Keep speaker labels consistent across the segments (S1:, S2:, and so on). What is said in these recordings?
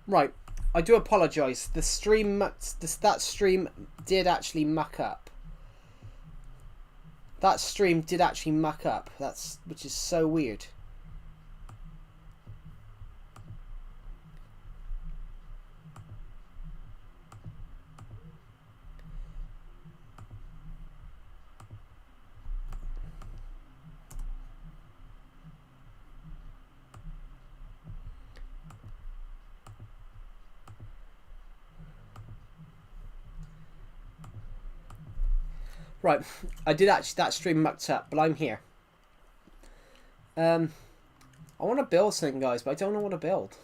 S1: Right, I do apologise. The stream, that stream did actually muck up. That stream did actually muck up. Which is so weird. Right, I did actually, that stream mucked up, but I'm here. I want to build something, guys, but I don't know what to build.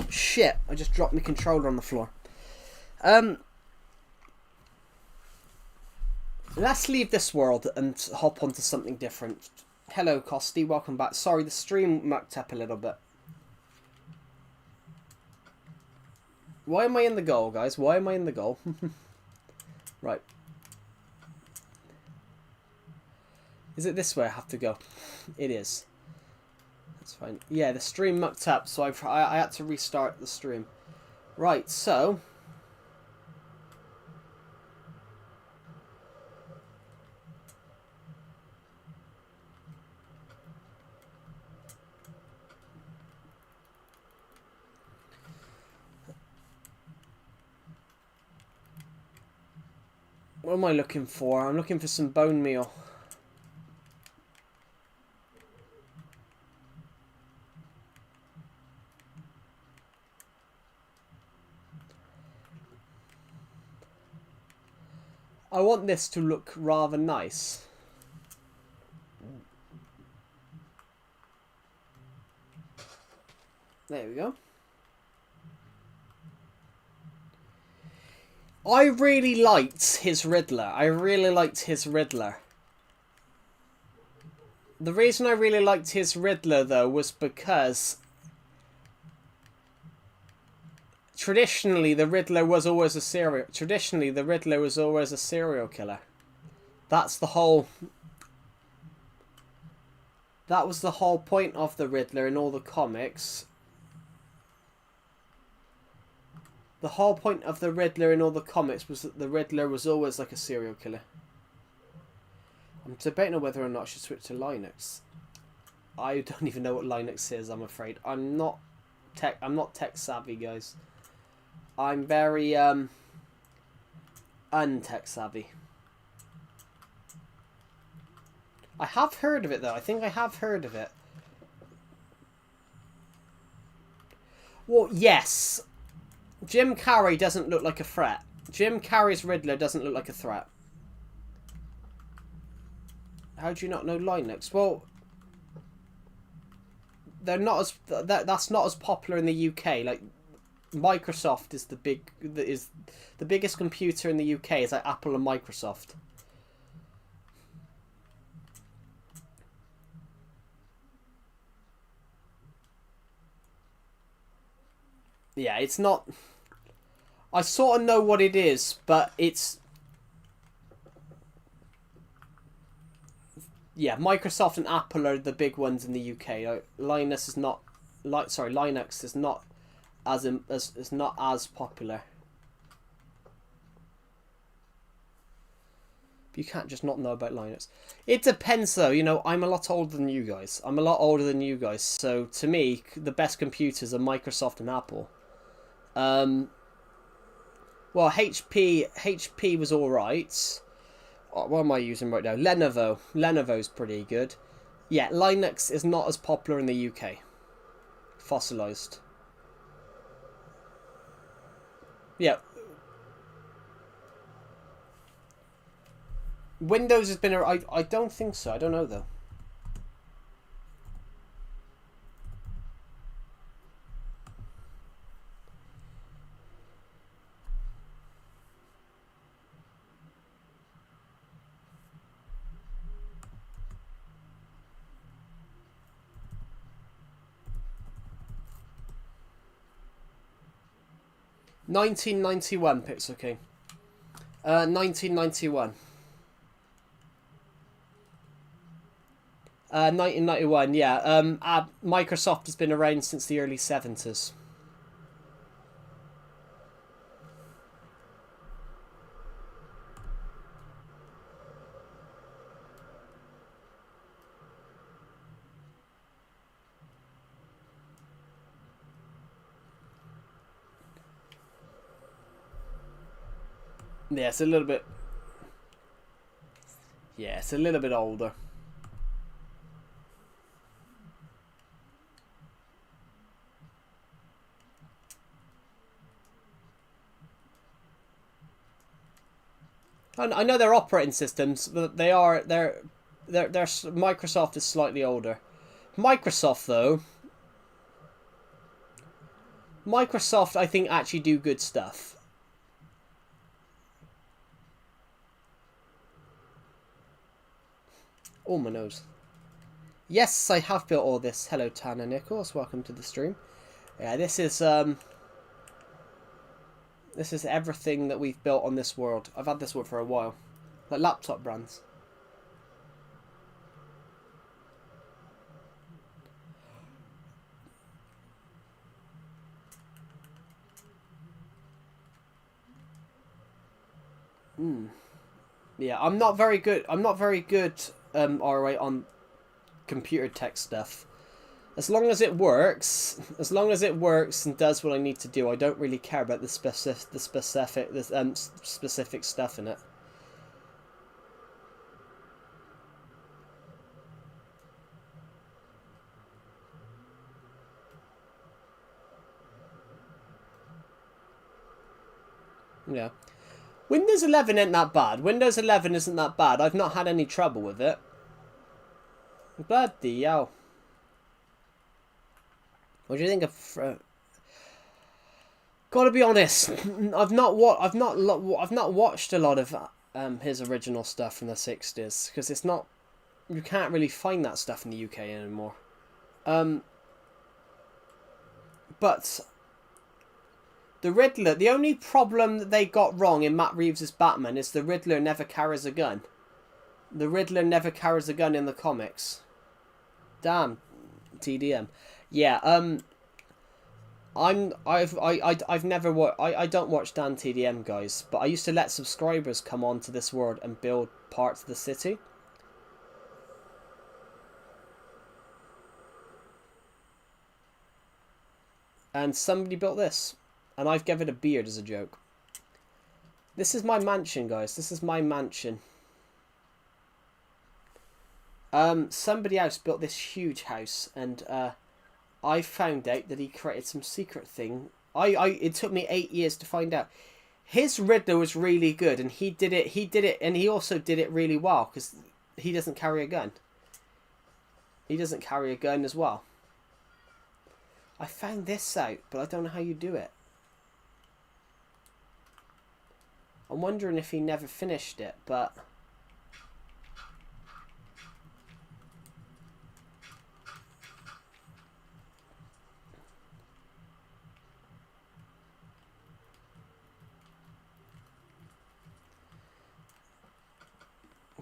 S1: Shit, I just dropped my controller on the floor. Let's leave this world and hop onto something different. Hello, Costy, welcome back. Sorry, the stream mucked up a little bit. Why am I in the goal, guys? Why am I in the goal? Right. Is it this way I have to go? It is. That's fine. Yeah, the stream mucked up, so I had to restart the stream. Right, so... what am I looking for? I'm looking for some bone meal. I want this to look rather nice. There we go. I really liked his Riddler. I really liked his Riddler. The reason I really liked his Riddler, though, was because traditionally the Riddler was always a serial killer. That's the whole... that was the whole point of the Riddler in all the comics. The whole point of the Riddler in all the comics was that the Riddler was always like a serial killer. I'm debating on whether or not I should switch to Linux. I don't even know what Linux is, I'm afraid. I'm not tech savvy, guys. I'm very untech savvy. I have heard of it though. I think I have heard of it. Well, yes. Jim Carrey doesn't look like a threat. Jim Carrey's Riddler doesn't look like a threat. How do you not know Linux? Well, they're not as that's not as popular in the UK. Like Microsoft is the biggest computer in the UK. Is like Apple and Microsoft. Yeah, it's not... I sort of know what it is, but it's... yeah, Microsoft and Apple are the big ones in the UK. Linux is not... Linux is not is not as popular. You can't just not know about Linux. It depends, though. You know, I'm a lot older than you guys. So, to me, the best computers are Microsoft and Apple. Well, HP was alright. What am I using right now? Lenovo. Lenovo's pretty good. Yeah, Linux is not as popular in the UK. Fossilized. Yeah. Windows has been... I don't think so. I don't know, though. $19.91 Pixel King. 1991. 1991, yeah. Microsoft has been around since the early 70s. Yeah, it's a little bit... Yeah, it's a little bit older. I know they're operating systems, but they're Microsoft is slightly older. Microsoft though, Microsoft I think actually do good stuff. Oh my nose. Yes, I have built all this. Hello Tanner Nichols, welcome to the stream. Yeah, this is everything that we've built on this world. I've had this world for a while. Like laptop brands. Yeah, I'm not very good. Alright, on computer tech stuff. As long as it works, and does what I need to do, I don't really care about the specific stuff in it. Yeah. Windows 11 ain't that bad. Windows 11 isn't that bad. I've not had any trouble with it. Bloody hell. What do you think of? Gotta be honest, I've not watched a lot of his original stuff from the 60s because it's not. You can't really find that stuff in the UK anymore. But the Riddler, the only problem that they got wrong in Matt Reeves' Batman is the Riddler never carries a gun. The Riddler never carries a gun in the comics. Damn, TDM. Yeah, I don't watch Dan TDM guys, but I used to let subscribers come onto this world and build parts of the city. And somebody built this, and I've given it a beard as a joke. This is my mansion, guys. This is my mansion. Somebody else built this huge house, and I found out that he created some secret thing. It took me 8 years to find out. His Riddler was really good, and he did it, and he also did it really well because he doesn't carry a gun. He doesn't carry a gun as well. I found this out, but I don't know how you do it. I'm wondering if he never finished it, but...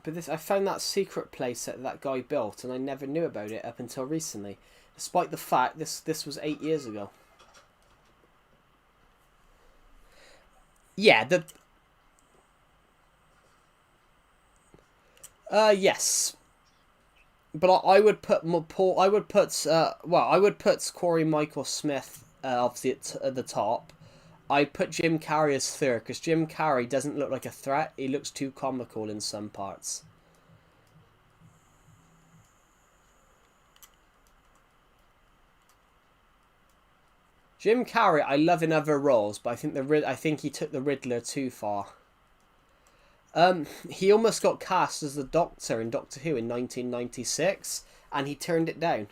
S1: But I found that secret place that guy built, and I never knew about it up until recently. Despite the fact this was 8 years ago. Yeah, yes. But I would put Paul. I would put Corey Michael Smith obviously at the top. I'd put Jim Carrey as third because Jim Carrey doesn't look like a threat. He looks too comical in some parts. Jim Carrey, I love in other roles, but I think he took the Riddler too far. He almost got cast as the Doctor in Doctor Who in 1996, and he turned it down.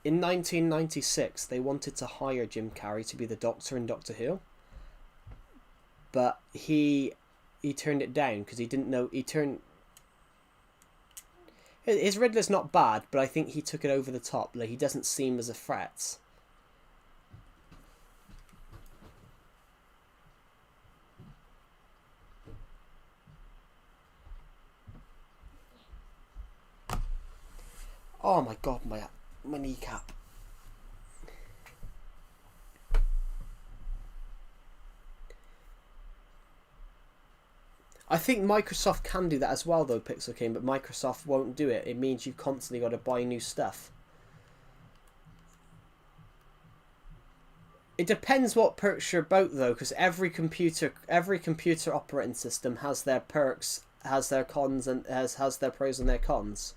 S1: In 1996, they wanted to hire Jim Carrey to be the Doctor in Doctor Who, but he turned it down because he didn't know. His Riddler's not bad, but I think he took it over the top. Like, he doesn't seem as a threat. Oh my god, my kneecap. I think Microsoft can do that as well though, Pixel King, but Microsoft won't do it. It means you've constantly got to buy new stuff. It depends what perks you're about though, because every computer operating system has their perks, has their cons, and has their pros and their cons.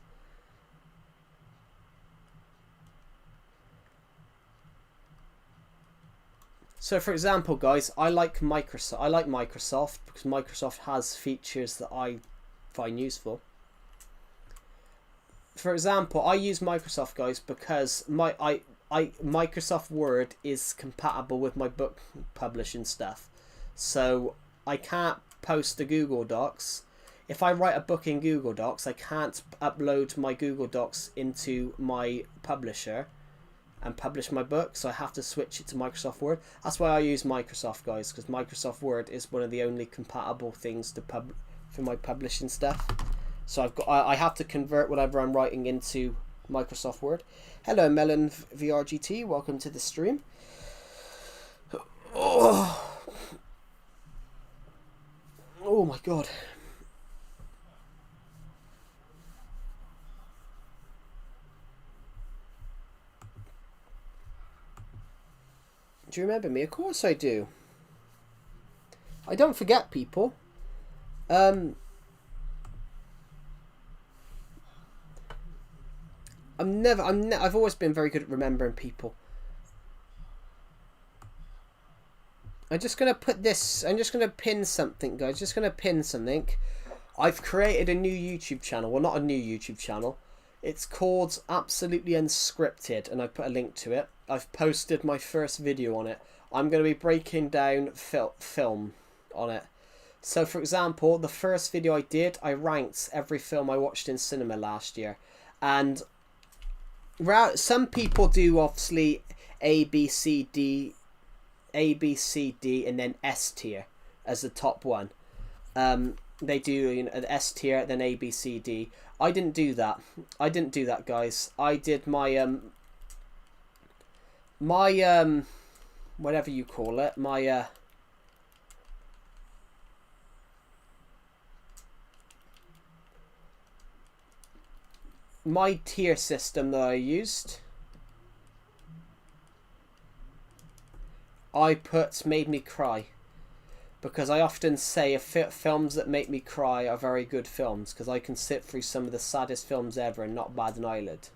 S1: So, for example, guys, I like Microsoft because Microsoft has features that I find useful. For example, I use Microsoft, guys, because Microsoft Word is compatible with my book publishing stuff. So I can't post to Google Docs. If I write a book in Google Docs, I can't upload my Google Docs into my publisher and publish my book, so I have to switch it to Microsoft Word. That's why I use Microsoft, guys, because Microsoft Word is one of the only compatible things to for my publishing stuff. So I have to convert whatever I'm writing into Microsoft Word. Hello, Melon VRGT. Welcome to the stream. Oh my god. Do you remember me? Of course I do. I don't forget people. I've always been very good at remembering people. I'm just gonna put this. I'm just gonna pin something, guys. Just gonna pin something. I've created a new YouTube channel. Well, not a new YouTube channel. It's called Absolutely Unscripted, and I put a link to it. I've posted my first video on it. I'm going to be breaking down film on it. So, for example, the first video I did, I ranked every film I watched in cinema last year. And some people do, obviously, A, B, C, D, and then S tier as the top one. They do an S tier, then A, B, C, D. I didn't do that. Guys. I did my whatever you call it, my tier system that I used. I put made me cry. Because I often say films that make me cry are very good films, because I can sit through some of the saddest films ever and not bat an eyelid.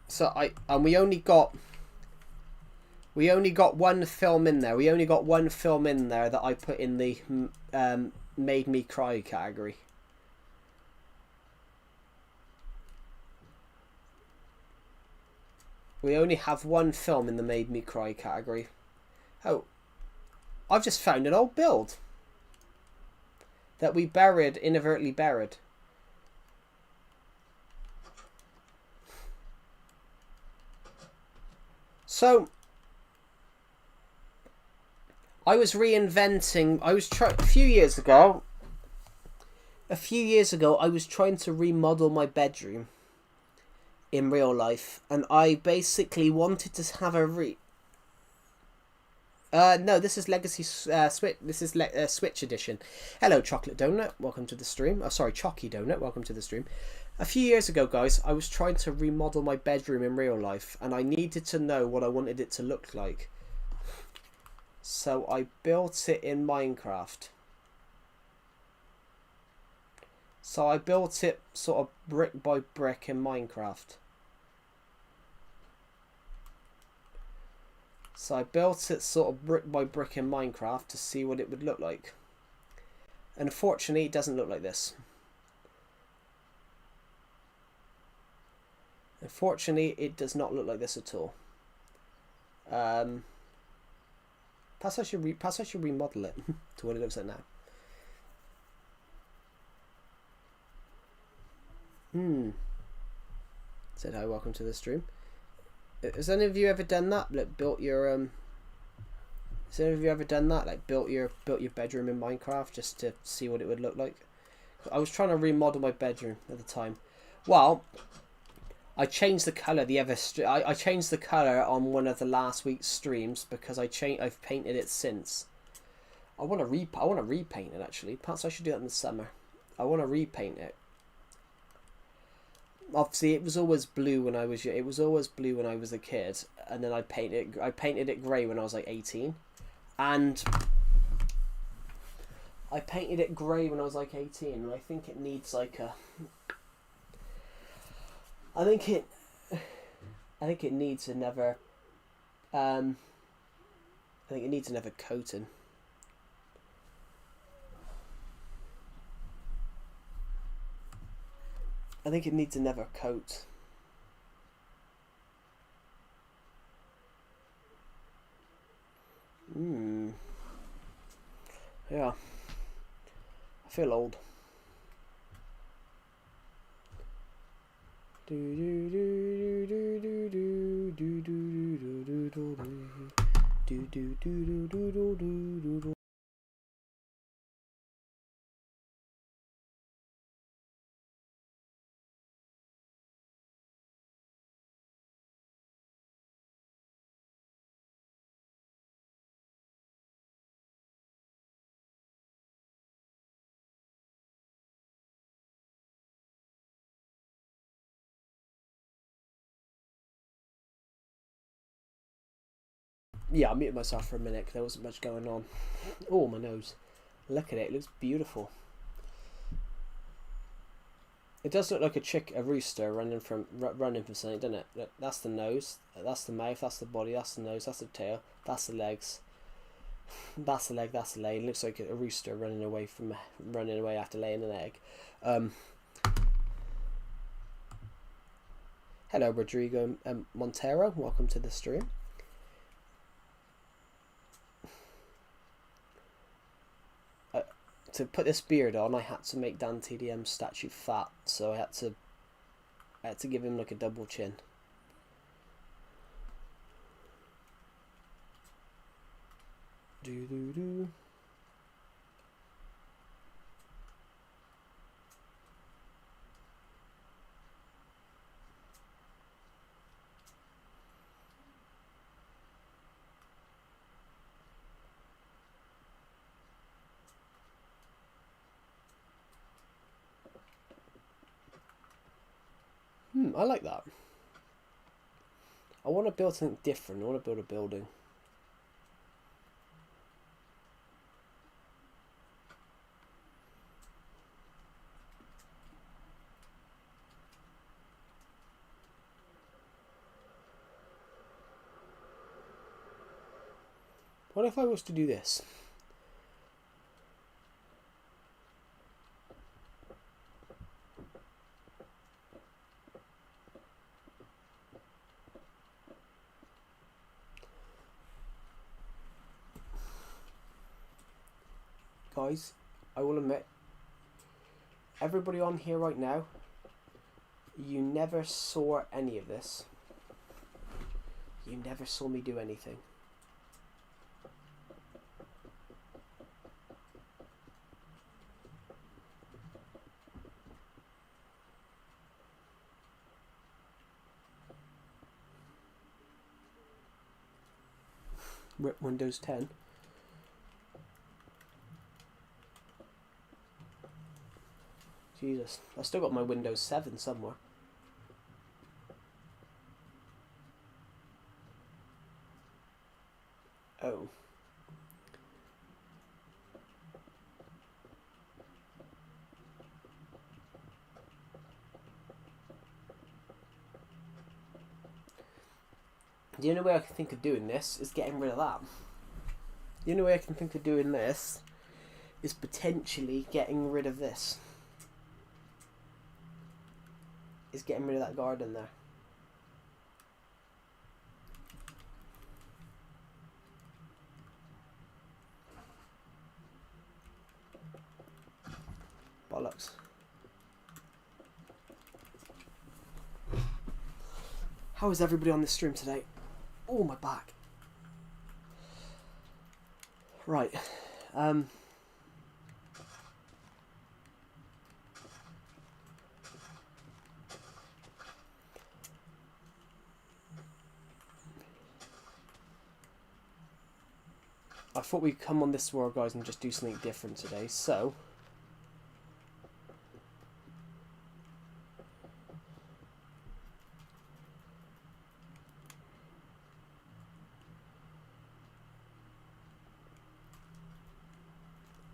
S1: So we only got one film in there. We only got one film in there that I put in the made me cry category. We only have one film in the made me cry category. Oh, I've just found an old build that we inadvertently buried. So I was reinventing. A few years ago, I was trying to remodel my bedroom in real life, and I basically wanted to have a no, this is Legacy Switch. This is Switch edition. Hello, Chocolate Donut. Welcome to the stream. Oh, sorry, Chalky Donut. Welcome to the stream. A few years ago, guys, I was trying to remodel my bedroom in real life, and I needed to know what I wanted it to look like. So I built it in Minecraft. So I built it sort of brick by brick in Minecraft. So I built it sort of brick by brick in Minecraft to see what it would look like. Unfortunately, it doesn't look like this. Unfortunately, it does not look like this at all. Perhaps I should remodel it to what it looks like now. Said hi, welcome to the stream. Has any of you ever done that? Like, built your So have you ever done that? Like built your bedroom in Minecraft just to see what it would look like? I was trying to remodel my bedroom at the time. Well, I changed the color I changed the color on one of the last week's streams because I've painted it since. I want to repaint it actually. Perhaps I should do that in the summer. I want to repaint it. Obviously, it was always blue when I was a kid, and then I painted it grey when I was like 18, and I painted it grey when I was like 18, and I think it needs like a. I think it needs another. I think it needs another coating. I think it needs another coat. Yeah. I feel old. Yeah, I muted myself for a minute because there wasn't much going on. Oh, my nose. Look at it. It looks beautiful. It does look like a rooster running from something, doesn't it? Look, that's the nose. That's the mouth. That's the body. That's the nose. That's the tail. That's the legs. That's the leg. That's the leg. It looks like a rooster running away after laying an egg. Hello, Rodrigo Montero. Welcome to the stream. To put this beard on, I had to make Dan TDM's statue fat, so I had to give him like a double chin. Do. I like that. I want to build something different. I want to build a building. What if I was to do this? Guys, I will admit, everybody on here right now, you never saw any of this. You never saw me do anything. Rip Windows 10. Jesus, I still got my Windows 7 somewhere. Oh. The only way I can think of doing this is getting rid of that. The only way I can think of doing this is potentially getting rid of this. Is getting rid of that garden there. Bollocks. How is everybody on this stream today? Oh, my back. Right. I thought we'd come on this world, guys, and just do something different today, so...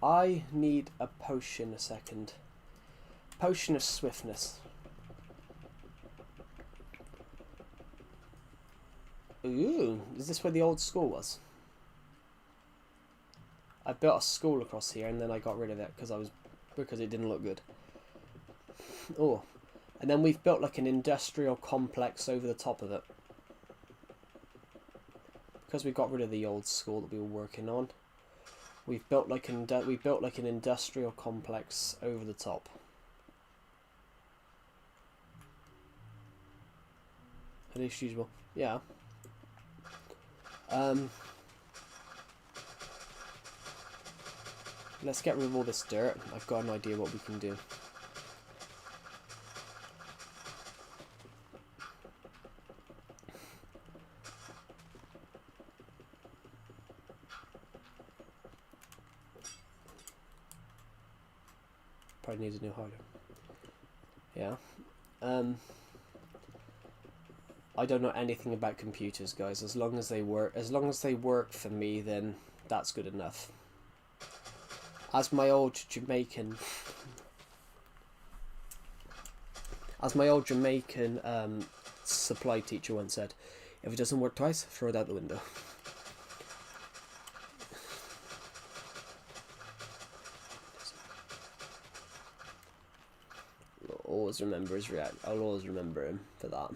S1: I need a potion a second. Potion of swiftness. Ooh, is this where the old school was? I built a school across here and then I got rid of it because it didn't look good. Oh, and then we've built like an industrial complex over the top of it because we got rid of the old school that we were working on. We've built like an industrial complex over the top. At least usable, yeah. Let's get rid of all this dirt. I've got an idea what we can do. Probably needs a new harder. Yeah. I don't know anything about computers, guys. As long as they work for me, then that's good enough. As my old Jamaican supply teacher once said, if it doesn't work twice, throw it out the window. I'll always remember his react. I'll always remember him for that.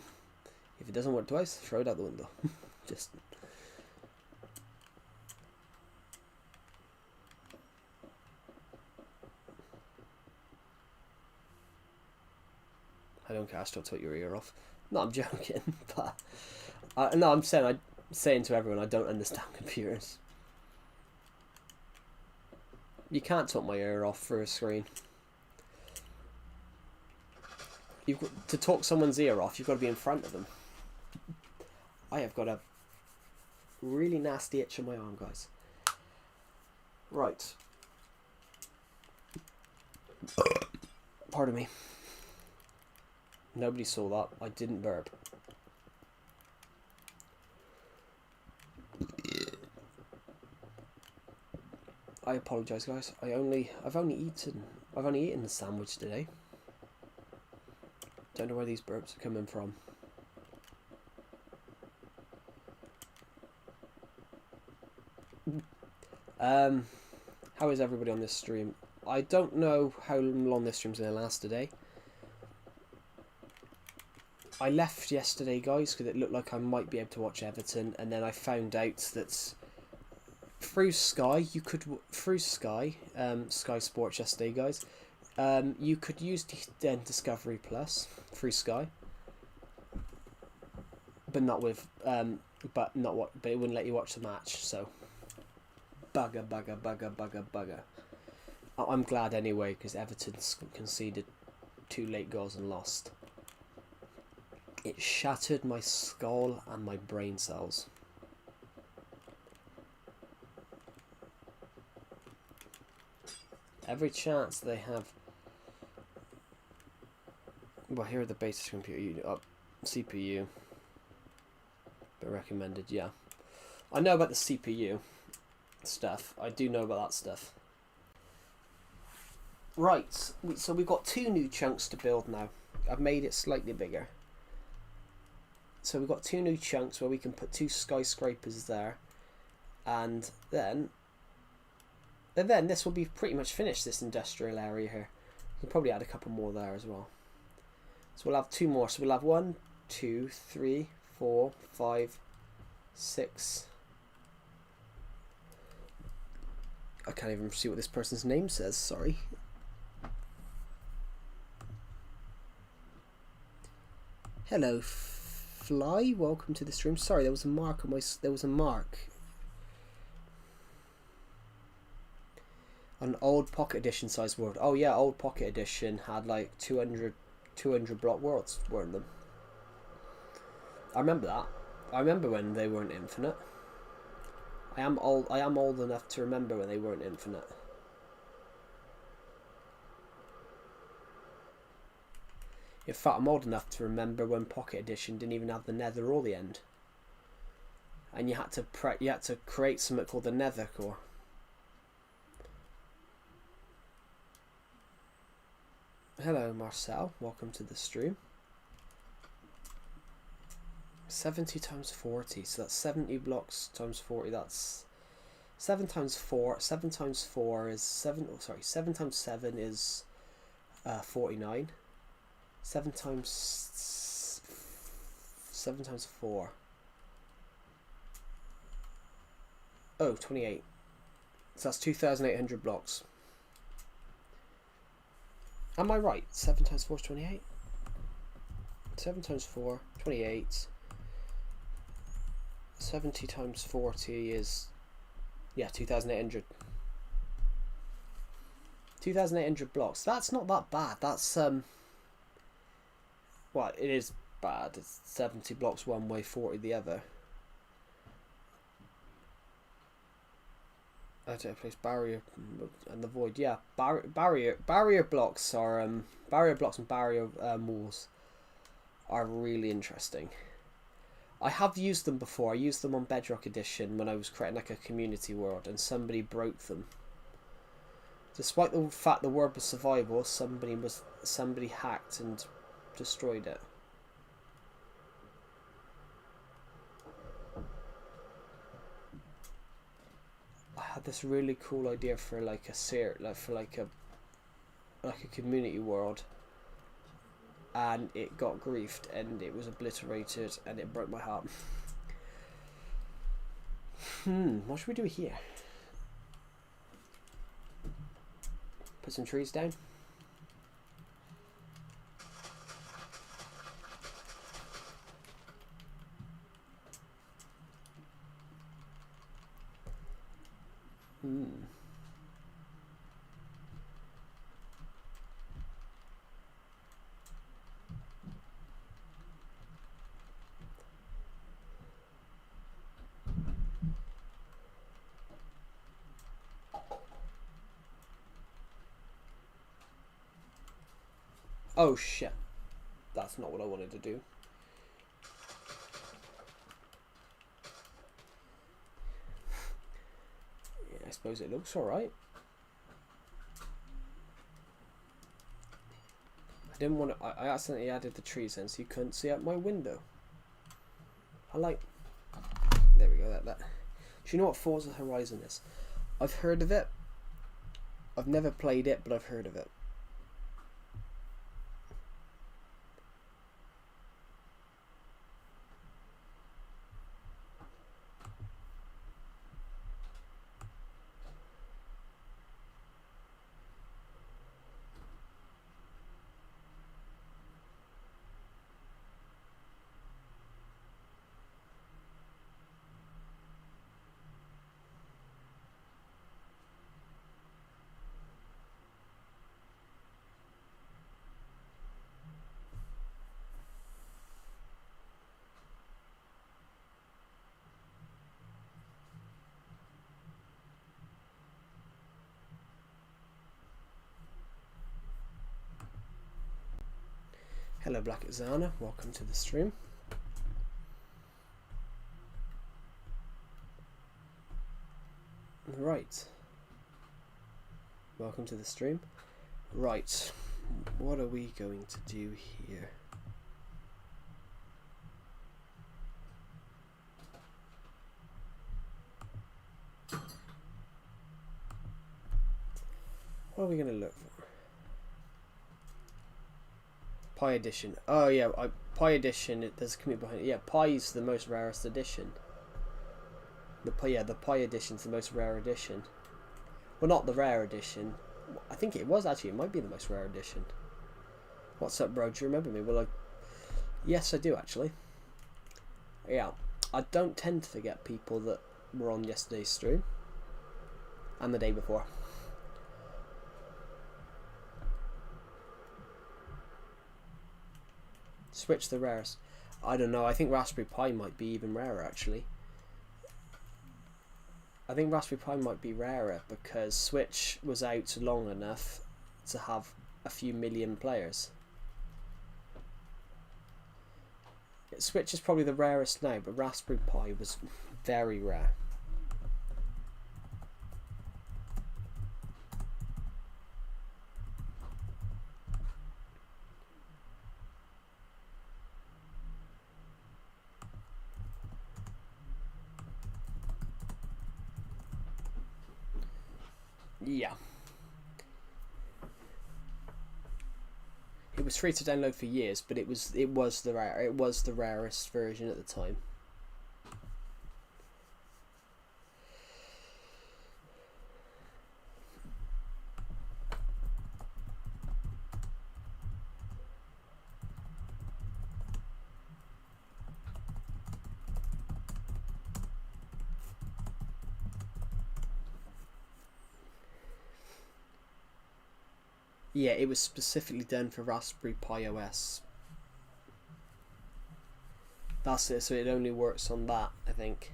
S1: If it doesn't work twice, throw it out the window. Just. I don't care. I still took your ear off. No, I'm joking. But no, I'm saying to everyone, I don't understand computers. You can't take my ear off for a screen. To talk someone's ear off, you've got to be in front of them. I have got a really nasty itch on my arm, guys. Right. Pardon me. Nobody saw that. I didn't burp. I apologise, guys. I've only eaten the sandwich today. Don't know where these burps are coming from. How is everybody on this stream? I don't know how long this stream's going to last today. I left yesterday, guys, because it looked like I might be able to watch Everton, and then I found out that through Sky, Sky Sports yesterday, guys, you could use Discovery Plus through Sky, but not with, but it wouldn't let you watch the match. So, bugger. I'm glad anyway because Everton conceded 2 late goals and lost. It shattered my skull and my brain cells. Every chance they have. Well, here are the basic computer unit up, CPU. But recommended, yeah. I know about the CPU stuff. I do know about that stuff. Right, so we've got 2 new chunks to build now. I've made it slightly bigger. So we've got 2 new chunks where we can put 2 skyscrapers there, and then this will be pretty much finished, this industrial area here. We'll probably add a couple more there as well. So we'll have 2 more. So we'll have 1, 2, 3, 4, 5, 6. I can't even see what this person's name says. Sorry. Hello, Fly. Welcome to the stream. Sorry, there was a mark on my. There was a mark. An old Pocket Edition size world. Oh yeah, old Pocket Edition had like 200 block worlds, weren't them? I remember that. I remember when they weren't infinite. I am old enough to remember when they weren't infinite. In fact, I'm old enough to remember when Pocket Edition didn't even have the Nether or the End, and you had to create something called the Nether Core. Hello, Marcel. Welcome to the stream. 70 times 40, so that's 70 blocks times 40. That's 7 times 4. 7 times 4 is 7. Oh, sorry, 7 times 7 is 49. 7 times 4. Oh, 28. So that's 2,800 blocks. Am I right? 7 times 4 is 28. 7 times 4, 28. 70 times 40 is, yeah, 2,800. 2,800 blocks. That's not that bad. That's well, it is bad. It's 70 blocks one way, 40 the other. I don't place barrier and the void. Yeah, barrier blocks are barrier blocks and barrier walls are really interesting. I have used them before. I used them on Bedrock Edition when I was creating like a community world, and somebody broke them. Despite the fact the world was survival, somebody hacked and destroyed it. I had this really cool idea for like a community world, and it got griefed and it was obliterated and it broke my heart. What should we do here? Put some trees down. Oh shit. That's not what I wanted to do. Yeah, I suppose it looks alright. I didn't want to. I accidentally added the trees in so you couldn't see out my window. There we go, that. Do you know what Forza Horizon is? I've heard of it. I've never played it, but I've heard of it. Hello Black Zana, welcome to the stream. Right. Welcome to the stream. Right. What are we going to do here? What are we going to look for? Pi edition. Oh yeah, Pi edition. There's a commute behind it. Yeah, Pi's the most rarest edition. The Pi edition's the most rare edition. Well, not the rare edition. I think it was actually. It might be the most rare edition. What's up, bro? Do you remember me? Well, yes, I do actually. Yeah, I don't tend to forget people that were on yesterday's stream and the day before. Switch the rarest. I don't know. I think Raspberry Pi might be even rarer, actually. I think Raspberry Pi might be rarer because Switch was out long enough to have a few million players. Switch is probably the rarest now, but Raspberry Pi was very rare. Yeah. It was free to download for years, but it was the rarest version at the time. Yeah, it was specifically done for Raspberry Pi OS. That's it, so it only works on that, I think.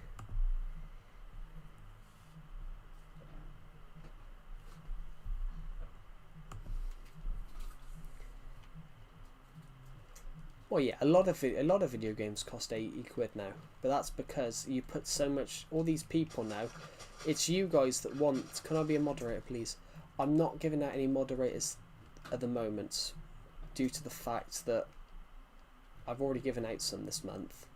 S1: Well, yeah, a lot of video games cost 80 quid now, but that's because you put so much. All these people now, it's you guys that want. Can I be a moderator, please? I'm not giving out any moderators at the moment, due to the fact that I've already given out some this month,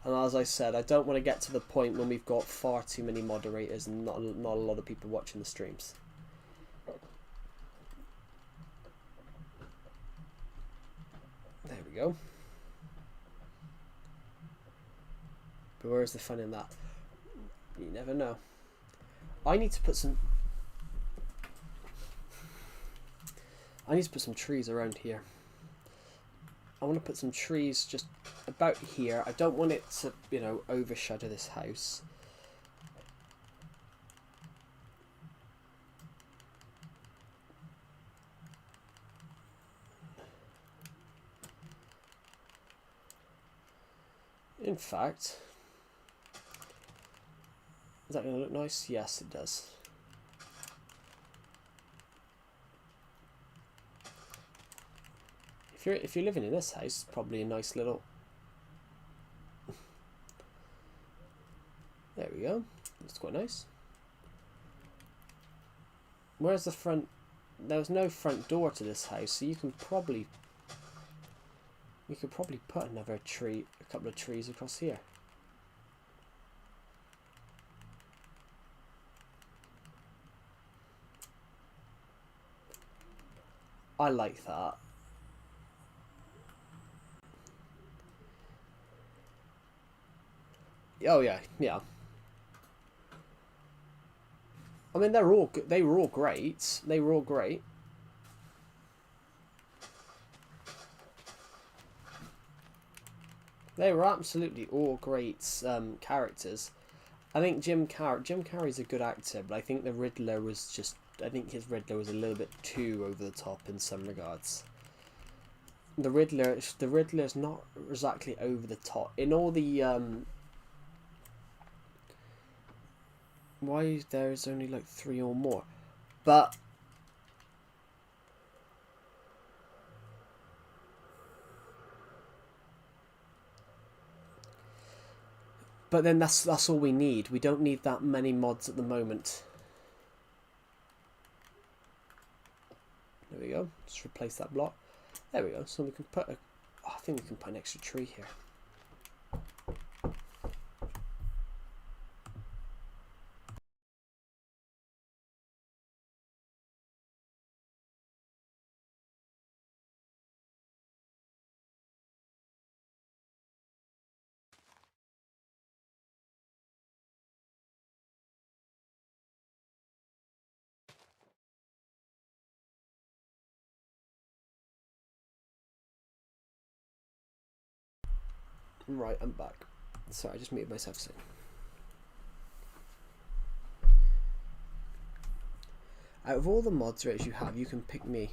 S1: and as I said, I don't want to get to the point when we've got far too many moderators and not a lot of people watching the streams. There we go. But where's the fun in that? You never know. I need to put some trees around here. I want to put some trees just about here. I don't want it to, you know, overshadow this house. In fact, is that going to look nice? Yes, it does. If you're living in this house, it's probably a nice little. There we go. That's quite nice. Where's the front? There's no front door to this house, so you could probably put another tree, a couple of trees across here. I like that. Oh yeah, yeah. I mean, they were all great. They were all great. They were absolutely all great characters. I think Jim Carrey's a good actor, but I think the Riddler was just. I think his Riddler was a little bit too over the top in some regards. The Riddler's not exactly over the top in all the why there's only like 3 or more, but then that's all we need. We don't need that many mods at the moment. There we go. Just replace that block. There we go. So we can put a. Oh, I think we can put an extra tree here. Right, I'm back. Sorry, I just muted myself soon. Out of all the moderators you have, you can pick me.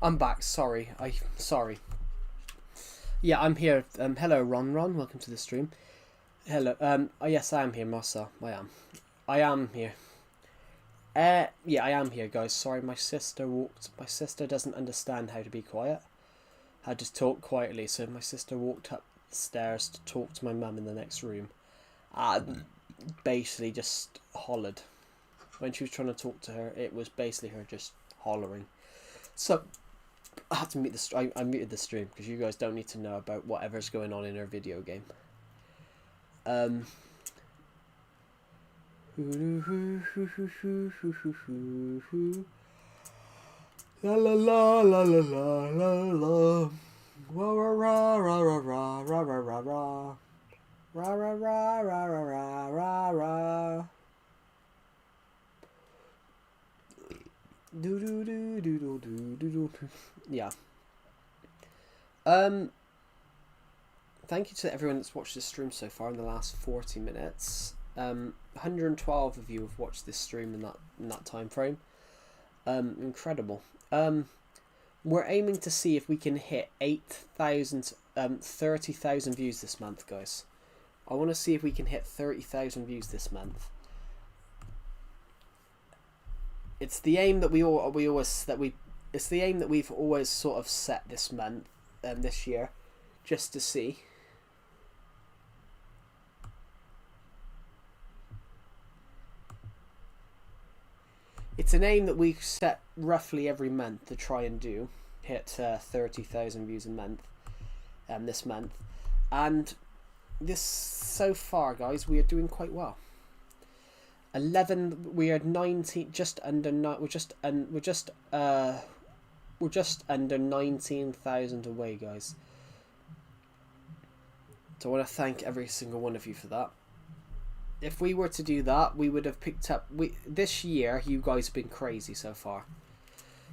S1: I'm back. Sorry. Sorry. Yeah, I'm here. Hello, Ron. Welcome to the stream. Hello. Oh, yes, I am here, Marcel. I am. I am here. Yeah, I am here, guys. Sorry, my sister walked. My sister doesn't understand how to be quiet. How to talk quietly. So my sister walked upstairs to talk to my mum in the next room. Basically just hollered. When she was trying to talk to her, it was basically her just hollering. So I had to mute the. I muted the stream because you guys don't need to know about whatever's going on in her video game. La la la la la la la la. Ra ra ra ra ra ra ra ra ra. Ra ra ra ra ra ra ra ra. Do do do do do do do do. Yeah. Thank you to everyone that's watched this stream so far in the last 40 minutes. 112 of you have watched this stream in that time frame. Incredible. We're aiming to see if we can hit 30,000 views this month, guys. I want to see if we can hit 30,000 views this month. It's the aim that it's the aim that we've always sort of set this month, this year, just to see. It's an aim that we set roughly every month to try and hit 30,000 views a month, this month, and this so far, guys, we are doing quite well. 11, we are 19, just under. We're just under 19,000 away, guys. So I want to thank every single one of you for that. If we were to do that, we would have picked up. This year, you guys have been crazy so far.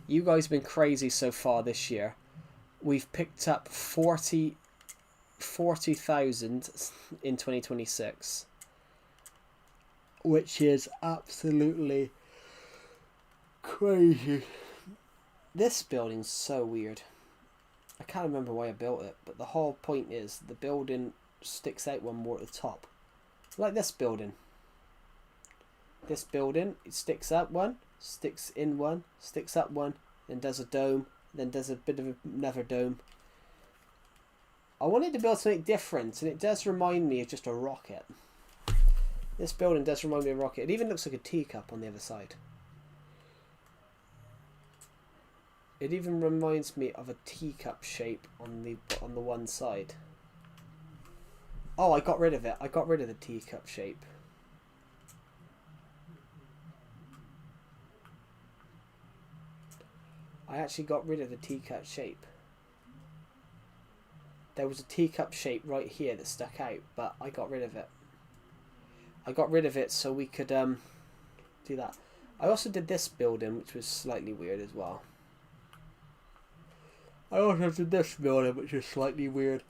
S1: You guys have been crazy so far this year. We've picked up 40,000 in 2026, which is absolutely crazy. This building's so weird. I can't remember why I built it, but the whole point is the building sticks out one more at the top. Like this building. This building, it sticks up one, sticks in one, sticks up one, then does a dome, then does a bit of another dome. I wanted to build something different, and it does remind me of just a rocket. This building does remind me of a rocket. It even looks like a teacup on the other side. It even reminds me of a teacup shape on the one side. Oh, I got rid of it. I got rid of the teacup shape. I actually got rid of the teacup shape. There was a teacup shape right here that stuck out, but I got rid of it. I got rid of it so we could do that. I also did this building, which was slightly weird as well. I also did this building, which is slightly weird.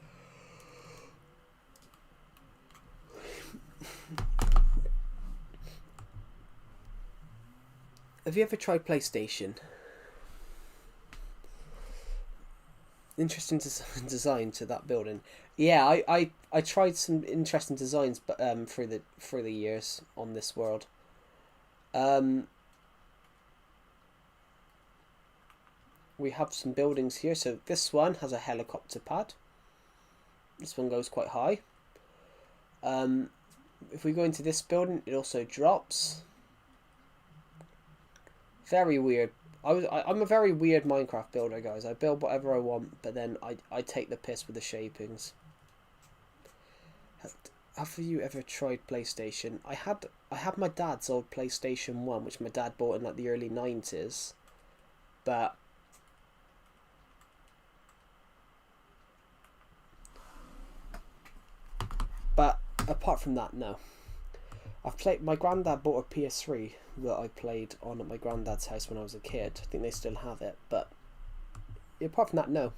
S1: Have you ever tried PlayStation? Interesting design to that building. Yeah, I tried some interesting designs, but through the years on this world. We have some buildings here. So this one has a helicopter pad. This one goes quite high. If we go into this building, it also drops. Very weird. I'm a very weird Minecraft builder, guys. I build whatever I want, but then I take the piss with the shapings. Have you ever tried PlayStation? I had my dad's old PlayStation 1, which my dad bought in like the early 90s. But apart from that, no. My granddad bought a PS3 that I played on at my granddad's house when I was a kid. I think they still have it, but apart from that, no.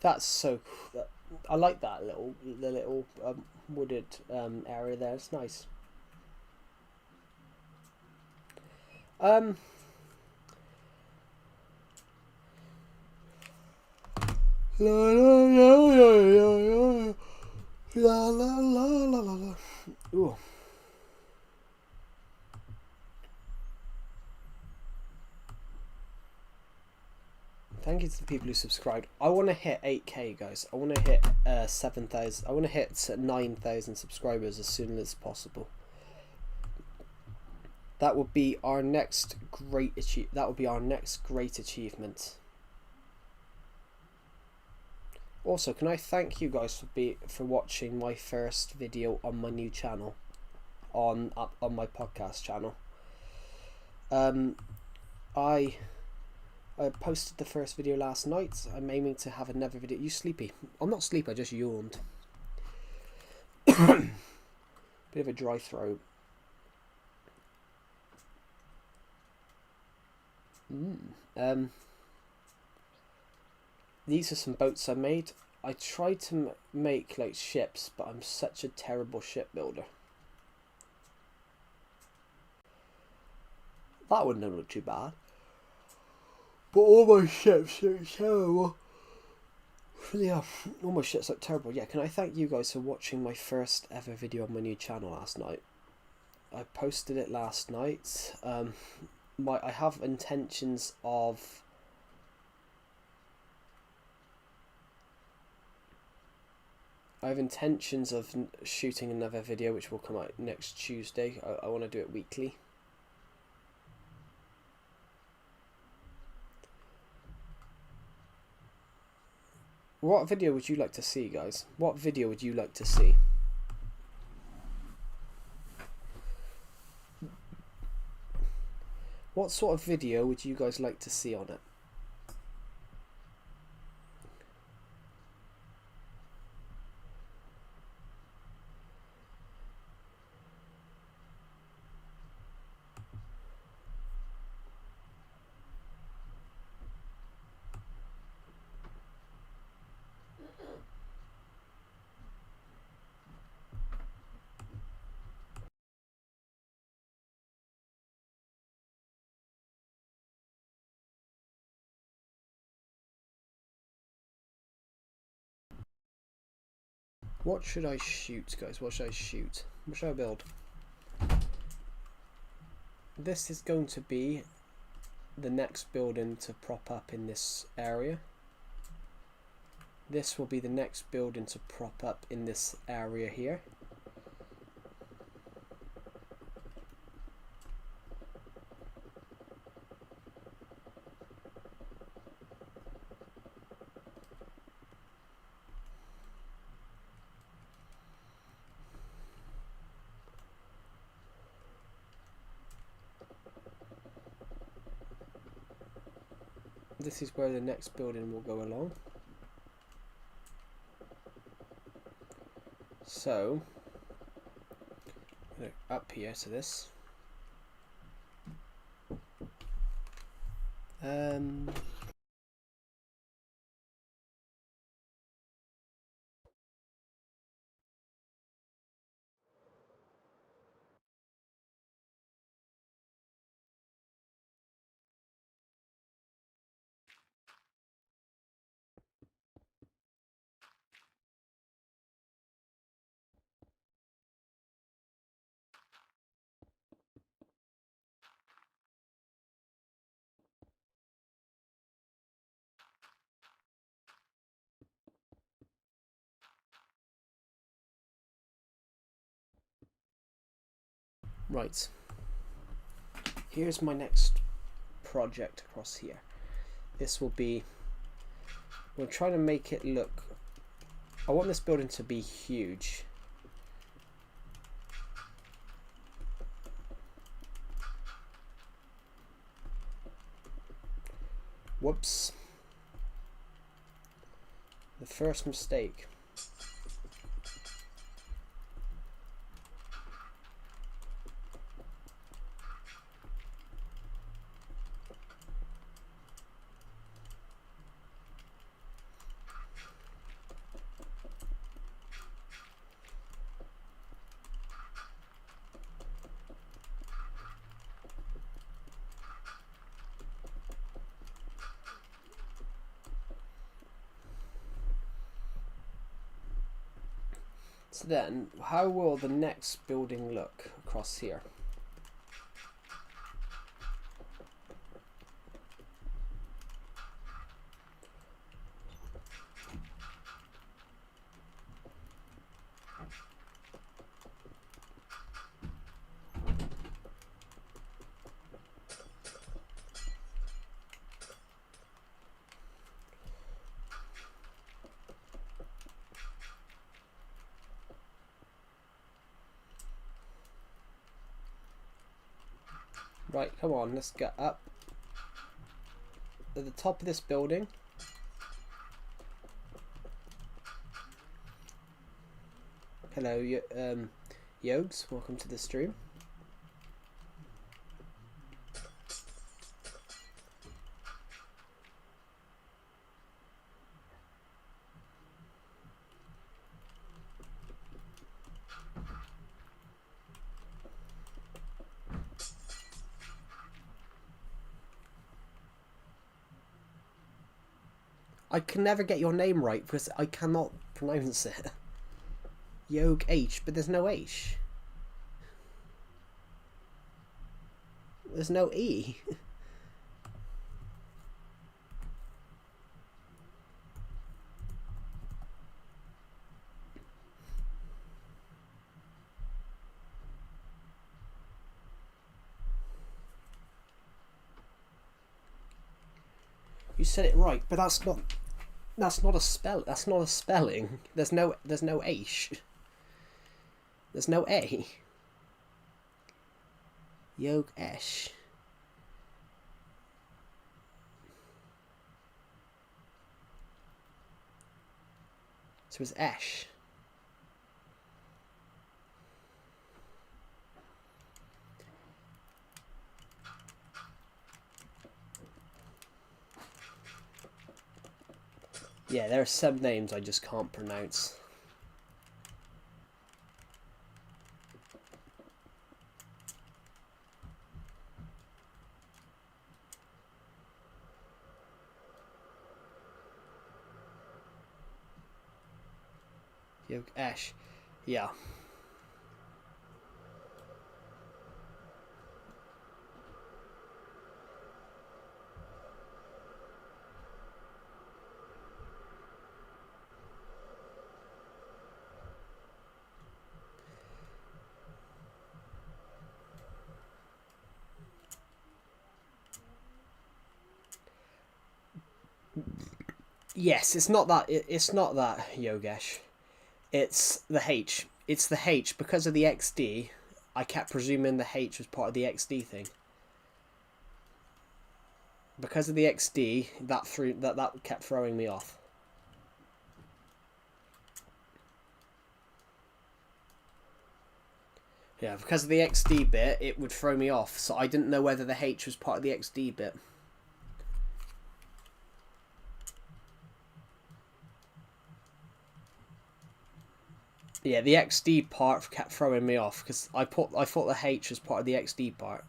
S1: That's so. I like that the little wooded area there. It's nice. Um. La la la la la la la la la. Ooh. Thank you to the people who subscribed. I want to hit 8k, guys. I want to hit 7,000. I want to hit 9,000 subscribers as soon as possible. That would be our next great achievement. Also, can I thank you guys for watching my first video on my new channel, on my podcast channel. I posted the first video last night. I'm aiming to have another video. You sleepy? I'm not sleepy. I just yawned. Bit of a dry throat. These are some boats I made. I tried to make like ships, but I'm such a terrible shipbuilder. That wouldn't look too bad. But all my ships look terrible. Yeah, all my ships look terrible. Yeah, can I thank you guys for watching my first ever video on my new channel last night? I posted it last night. I have intentions of shooting another video which will come out next Tuesday. I want to do it weekly. What video would you like to see, guys? What video would you like to see? What sort of video would you guys like to see on it? What should I shoot, guys? What should I shoot? What should I build? This is going to be the next building to prop up in this area. This will be the next building to prop up in this area here. This is where the next building will go along. So, up here to this. Right. Here's my next project across here. This will be, we're trying to make it look, I want this building to be huge. Whoops. The first mistake. So then, how will the next building look across here? Right, come on, let's get up. At the top of this building. Hello, Yogs, welcome to the stream. I can never get your name right because I cannot pronounce it. Yog H, but there's no H. There's no E. You said it right, but that's not a spell. That's not a spelling. There's no H. There's no A. Yog Esh. So it's Esh. Yeah, there are some names I just can't pronounce. Yog Esh. Yeah. Yes, it's not that. It's not that, Yogesh. It's the H. It's the H because of the XD. I kept presuming the H was part of the XD thing. Because of the XD, that kept throwing me off. Yeah, because of the XD bit, it would throw me off. So I didn't know whether the H was part of the XD bit. Yeah, the XD part kept throwing me off because I thought the H was part of the XD part.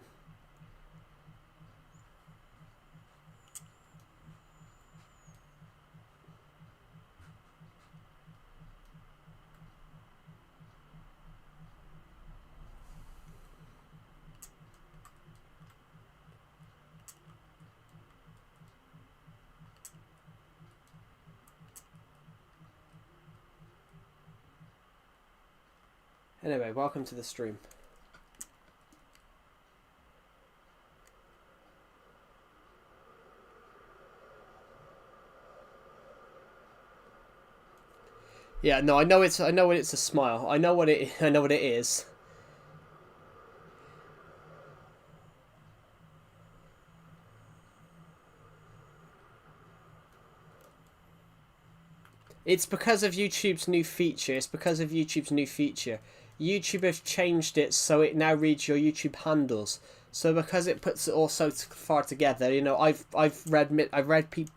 S1: Anyway, welcome to the stream. Yeah, no, I know it's a smile. I know what it is. It's because of YouTube's new feature. YouTube have changed it so it now reads your YouTube handles. So because it puts it all so far together, you know, I've read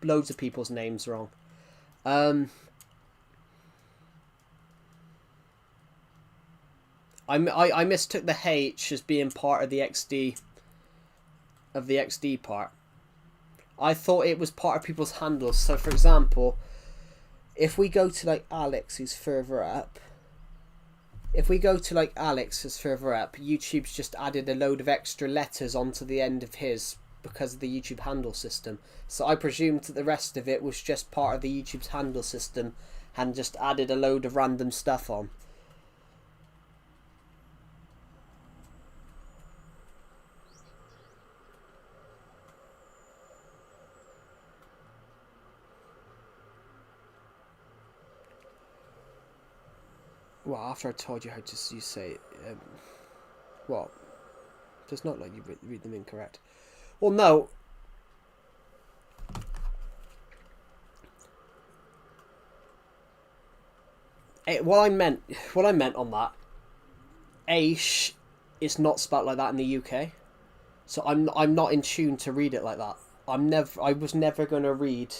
S1: loads of people's names wrong. I mistook the H as being part of the XD part. I thought it was part of people's handles. So for example, if we go to like Alex, who's further up, If we go to like Alex's further up, YouTube's just added a load of extra letters onto the end of his because of the YouTube handle system. So I presumed that the rest of it was just part of the YouTube's handle system and just added a load of random stuff on. Well, after I told you how to you say it, what? It's not like you read them incorrect. Well, no. What I meant on that, Aish is not spelt like that in the UK, so I'm not in tune to read it like that. I was never gonna read.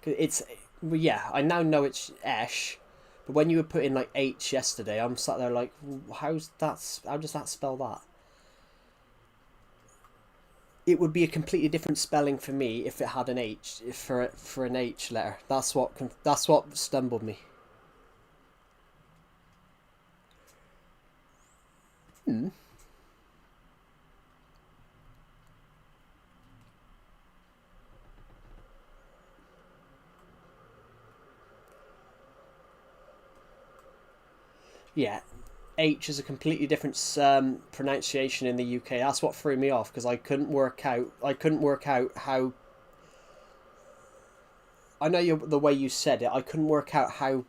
S1: It's yeah. I now know it's Esh, but when you were putting like H yesterday, I'm sat there like, how does that spell that? It would be a completely different spelling for me if it had an H for an H letter. That's what stumbled me. Yeah, H is a completely different pronunciation in the UK. That's what threw me off because I couldn't work out. How. I know the way you said it. I couldn't work out how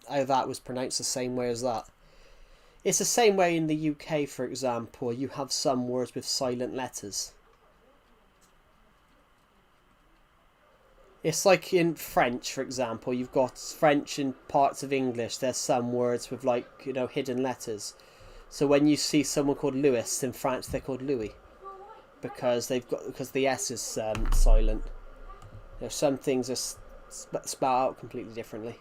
S1: that was pronounced the same way as that. It's the same way in the UK, for example. You have some words with silent letters. It's like in French, for example. You've got French in parts of English. There's some words with like, you know, hidden letters. So when you see someone called Louis in France, they're called Louis because the S is silent. You know, some things are spelled out completely differently.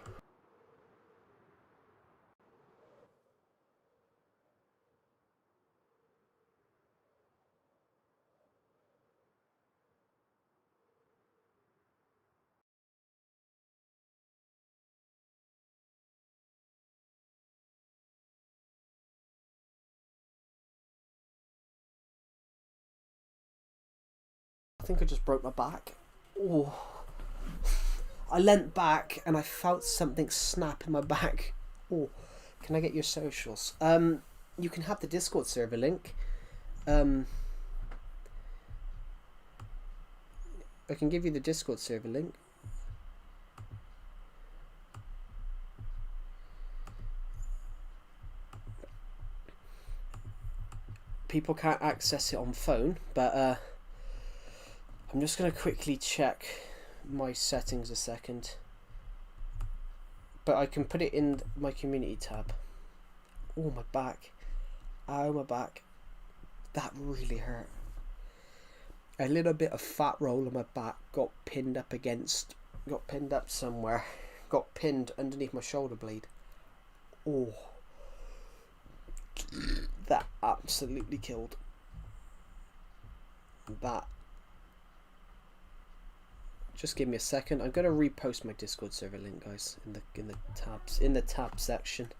S1: I think I just broke my back. Oh, I leant back and I felt something snap in my back. Oh, can I get your socials? You can have the Discord server link. I can give you the Discord server link. People can't access it on phone, but I'm just going to quickly check my settings a second. But I can put it in my community tab. Oh, my back. Ow, my back. That really hurt. A little bit of fat roll on my back got pinned up somewhere. Got pinned underneath my shoulder blade. Oh. That absolutely killed. That. Just give me a second. I'm gonna repost my Discord server link, guys, in the tab section.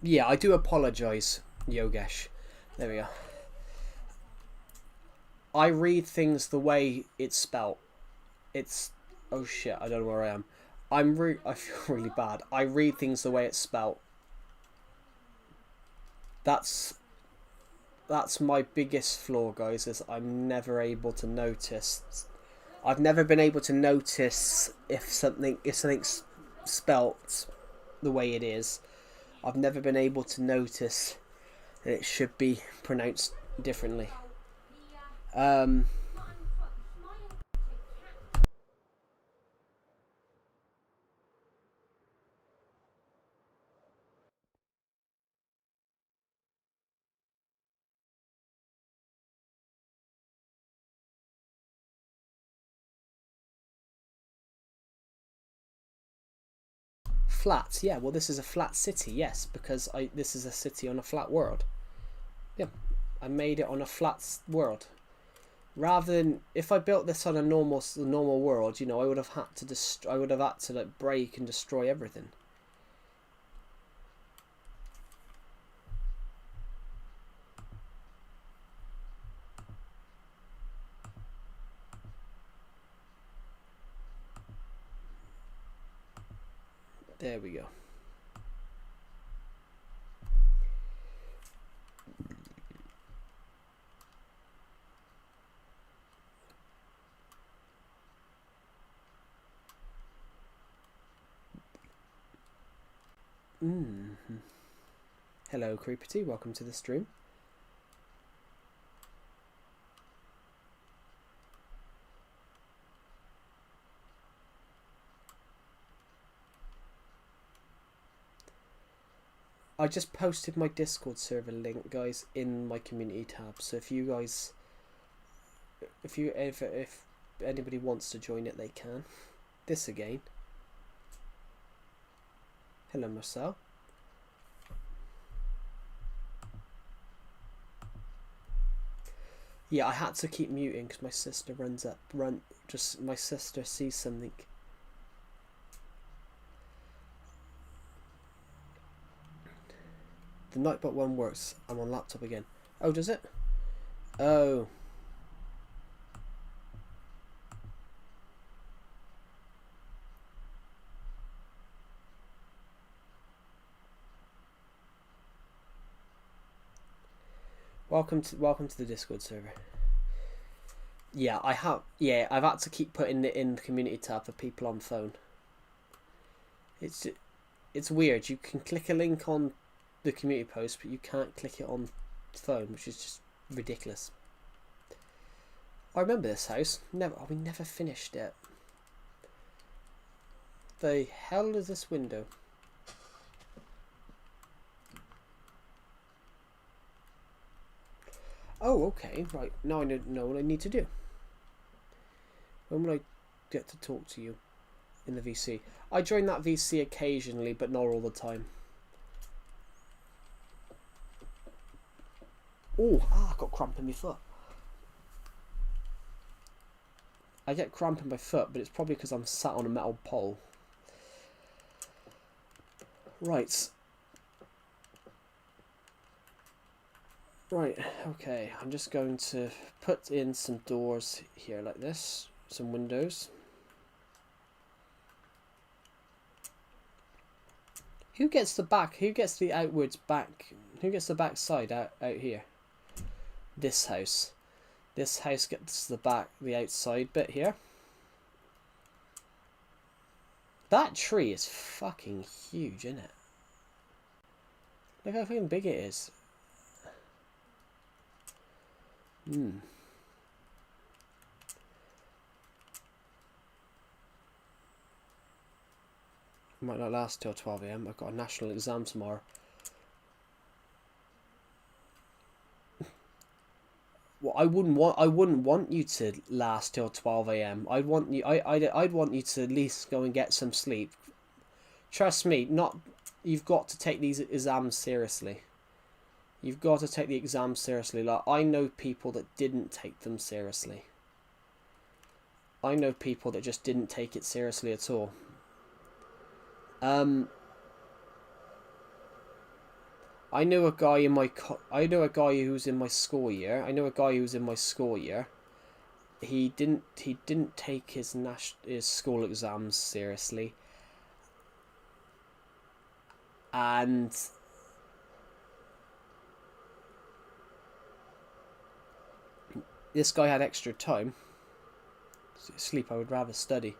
S1: Yeah, I do apologise, Yogesh. There we are. I read things the way it's spelt. It's... Oh shit, I don't know where I am. I feel really bad. I read things the way it's spelt. That's my biggest flaw, guys, is I'm never able to notice. I've never been able to notice if something's spelt the way it is. I've never been able to notice It should be pronounced differently. Flat, yeah. Well, this is a flat city, yes, because this is a city on a flat world. Yeah, I made it on a flat world. Rather than if I built this on a normal world, you know, I would have had to like break and destroy everything. There we go. Hello, Creepity. Welcome to the stream. I just posted my Discord server link, guys, in my community tab. So if you guys, if anybody wants to join it, they can. This again. Hello, Marcel. Yeah, I had to keep muting because my sister my sister sees something. The Nightbot one works. I'm on laptop again. Oh, does it? Oh. Welcome to the Discord server. Yeah, I've had to keep putting it in the community tab for people on phone. It's weird. You can click a link on the community post, but you can't click it on phone, which is just ridiculous. I remember this house. We never finished it. The hell is this window? Oh, okay, right. Now I know what I need to do. When will I get to talk to you in the VC? I join that VC occasionally, but not all the time. Oh, I got cramp in my foot. I get cramp in my foot, but it's probably because I'm sat on a metal pole. Right. Right, okay. I'm just going to put in some doors here like this. Some windows. Who gets the back? Who gets the outwards back? Who gets the back side out here? This house. This house gets the outside bit here. That tree is fucking huge, isn't it? Look how fucking big it is. Might not last till 12 AM. I've got a national exam tomorrow. Well, I wouldn't want you to last till 12 AM. I'd want you to at least go and get some sleep. Trust me, you've got to take these exams seriously. You've got to take the exams seriously. Like, I know people that didn't take them seriously. I know people that just didn't take it seriously at all. I know a guy who's in my school year. He didn't take his school exams seriously. And this guy had extra time. Sleep, I would rather study.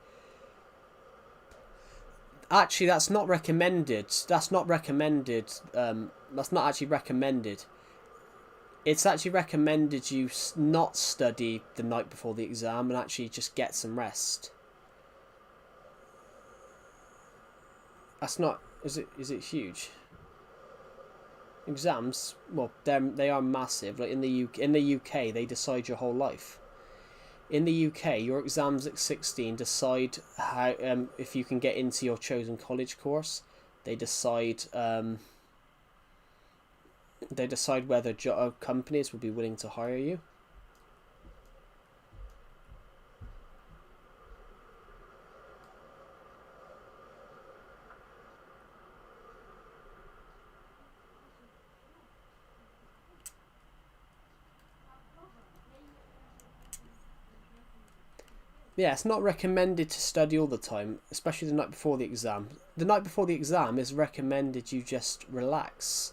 S1: Actually, that's not recommended. That's not actually recommended. it's actually recommended you not study the night before the exam and actually just get some rest. That's not... Is it huge? Exams, well, they are massive. Like in the UK, they decide your whole life. In the UK, your exams at 16 decide how if you can get into your chosen college course. They decide whether companies will be willing to hire you. Yeah, it's not recommended to study all the time, especially the night before the exam. The night before the exam is recommended you just relax.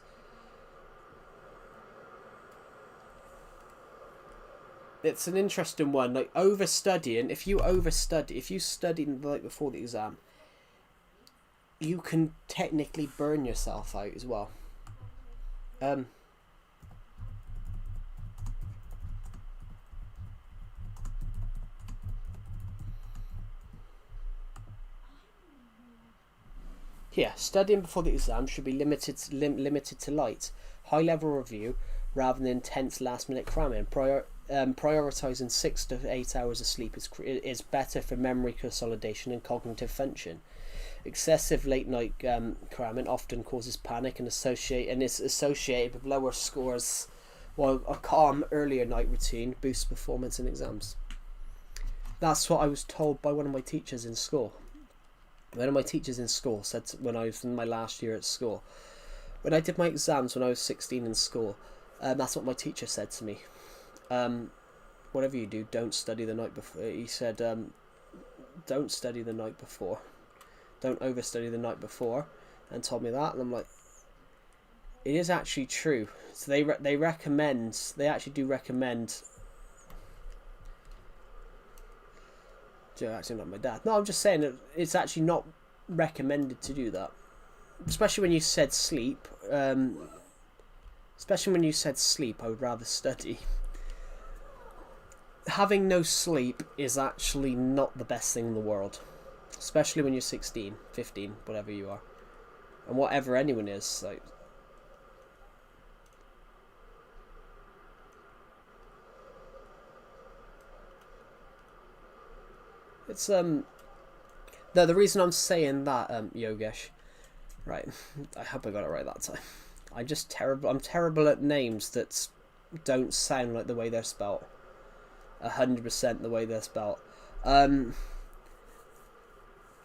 S1: It's an interesting one. Like overstudying, if you study the night before the exam, you can technically burn yourself out as well. Yeah, studying before the exam should be limited to light, high-level review rather than intense last-minute cramming. Prioritising 6 to 8 hours of sleep is better for memory consolidation and cognitive function. Excessive late-night cramming often causes panic and is associated with lower scores, while a calm earlier night routine boosts performance in exams. That's what I was told by one of my teachers in school. One of my teachers in school said when I was in my last year at school, when I did my exams when I was 16 in school, that's what my teacher said to me. Whatever you do, don't study the night before. He said, don't study the night before. Don't overstudy the night before, and told me that, and I'm like, it is actually true. So they actually do recommend. Actually, not my dad. No, I'm just saying that it's actually not recommended to do that, especially when you said sleep. Especially when you said sleep, I would rather study. Having no sleep is actually not the best thing in the world, especially when you're 16, 15, whatever you are, and whatever anyone is. Like, it's no, the reason I'm saying that, Yogesh, right? I hope I got it right that time. I'm just terrible. I'm terrible at names that don't sound like the way they're spelt. 100% the way they're spelt. I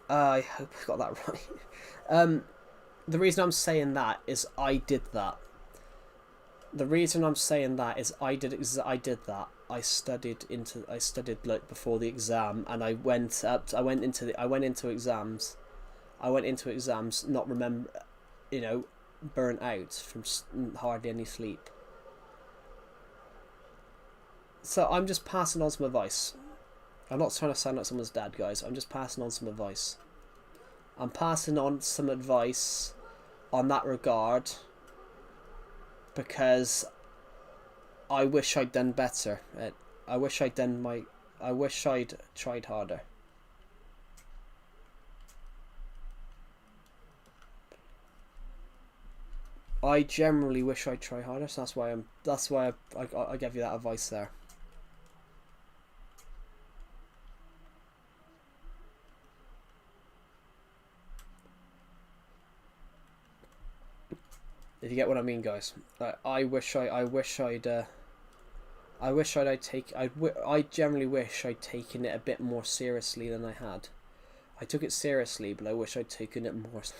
S1: hope I got that right. The reason I'm saying that is I did that. The reason I'm saying that is I did that. I studied like before the exam, and I went into exams not burnt out from hardly any sleep. So I'm just passing on some advice. I'm not trying to sound like someone's dad, guys. I'm just passing on some advice. I'm passing on some advice on that regard because I wish I'd done better. I wish I'd tried harder. I generally wish I'd try harder, so that's why I gave you that advice there. If you get what I mean, guys. I generally wish I'd taken it a bit more seriously than I had. I took it seriously, but I wish I'd taken it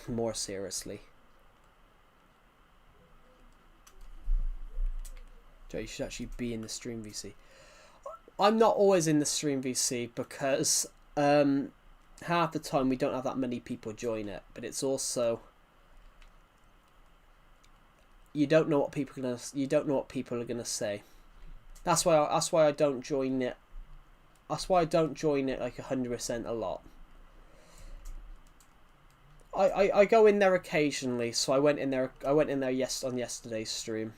S1: more seriously. Joe, you should actually be in the stream VC. I'm not always in the stream VC because half the time we don't have that many people join it, but it's also you don't know what people are gonna say. That's why I don't join it. That's why I don't join it like 100% a lot. I go in there occasionally, so I went in there on yesterday's stream.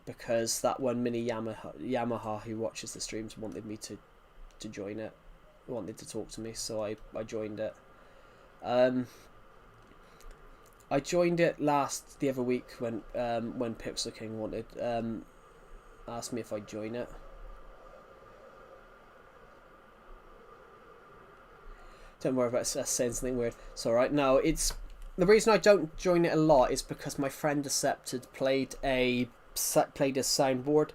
S1: because that one mini Yamaha who watches the streams wanted me to join it, wanted to talk to me, so I joined it. I joined it the other week when Pixel King wanted asked me if I'd join it. Don't worry about saying something weird. It's alright. No, it's the reason I don't join it a lot is because my friend Decepted played a soundboard,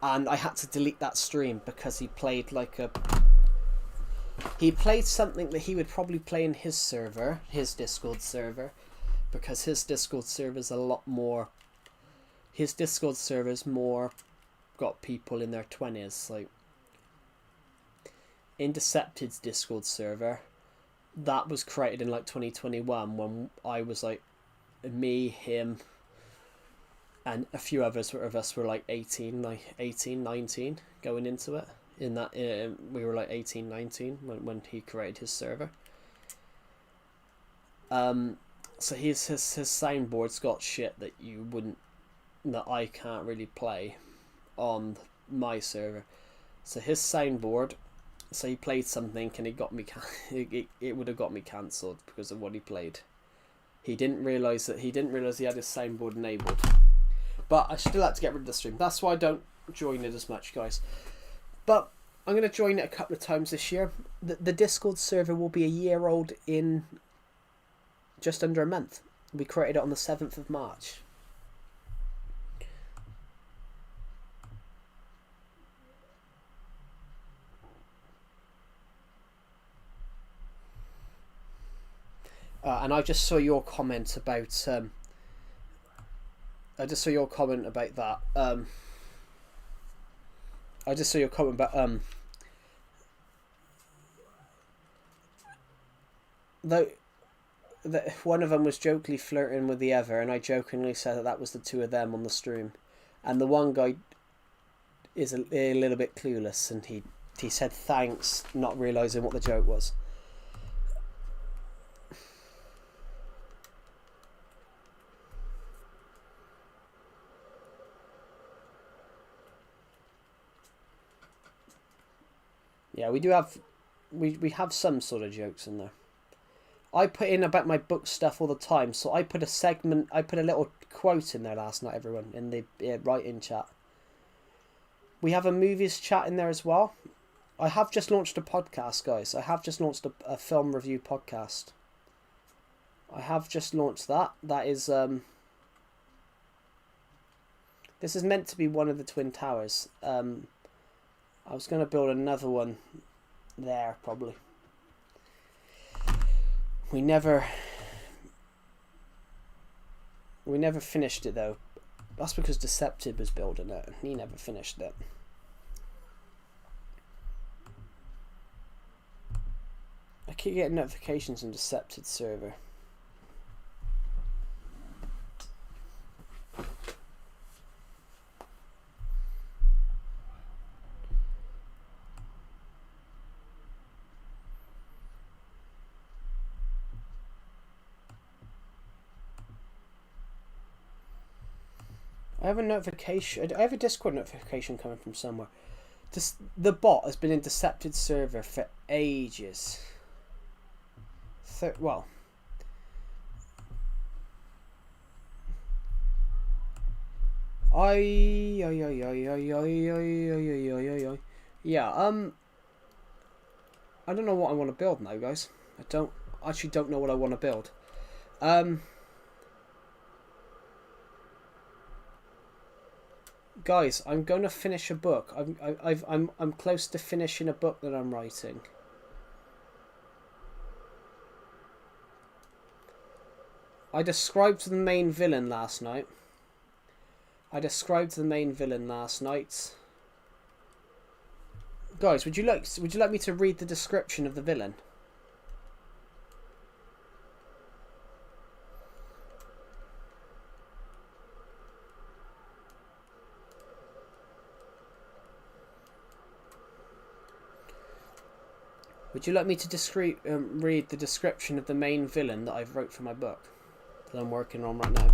S1: and I had to delete that stream because he played something that he would probably play in his server, his Discord server, because his Discord server's a lot more. His Discord server's more got people in their 20s. Like in Decepted's Discord server, that was created in like 2021 when I was like me, him, and a few others of us were like 18, 19 going into it. In that we were like 18, 19 when he created his server. So his soundboard's got shit that I can't really play on my server. So his soundboard, so he played something and it got me it would have got me cancelled because of what he played. He didn't realise he had his soundboard enabled. But I still had to get rid of the stream. That's why I don't join it as much, guys. But I'm going to join it a couple of times this year. The Discord server will be a year old in just under a month. We created it on the 7th of March. And I just saw your comment about that. I just saw your comment about though one of them was jokingly flirting with the other, and I jokingly said that was the two of them on the stream, and the one guy is a little bit clueless, and he said thanks, not realising what the joke was. Yeah, we do have we have some sort of jokes in there. I put in about my book stuff all the time, so I put a little quote in there last night, everyone, in the write-in chat. We have a movies chat in there as well. I have just launched a podcast, guys. I have just launched a film review podcast. I have just launched that. That is this is meant to be one of the Twin Towers. I was going to build another one there, probably. We never finished it, though. That's because Decepted was building it, and he never finished it. I keep getting notifications on Decepted server. I have a notification. I have a Discord notification coming from somewhere. The bot has been in Decepted server for ages. Well, yeah. I don't know what I want to build now, guys. I actually don't know what I want to build. Guys, I'm going to finish a book. I'm close to finishing a book that I'm writing. I described the main villain last night. Guys, would you like me to read the description of the villain? Would you like me to read the description of the main villain that I've wrote for my book that I'm working on right now?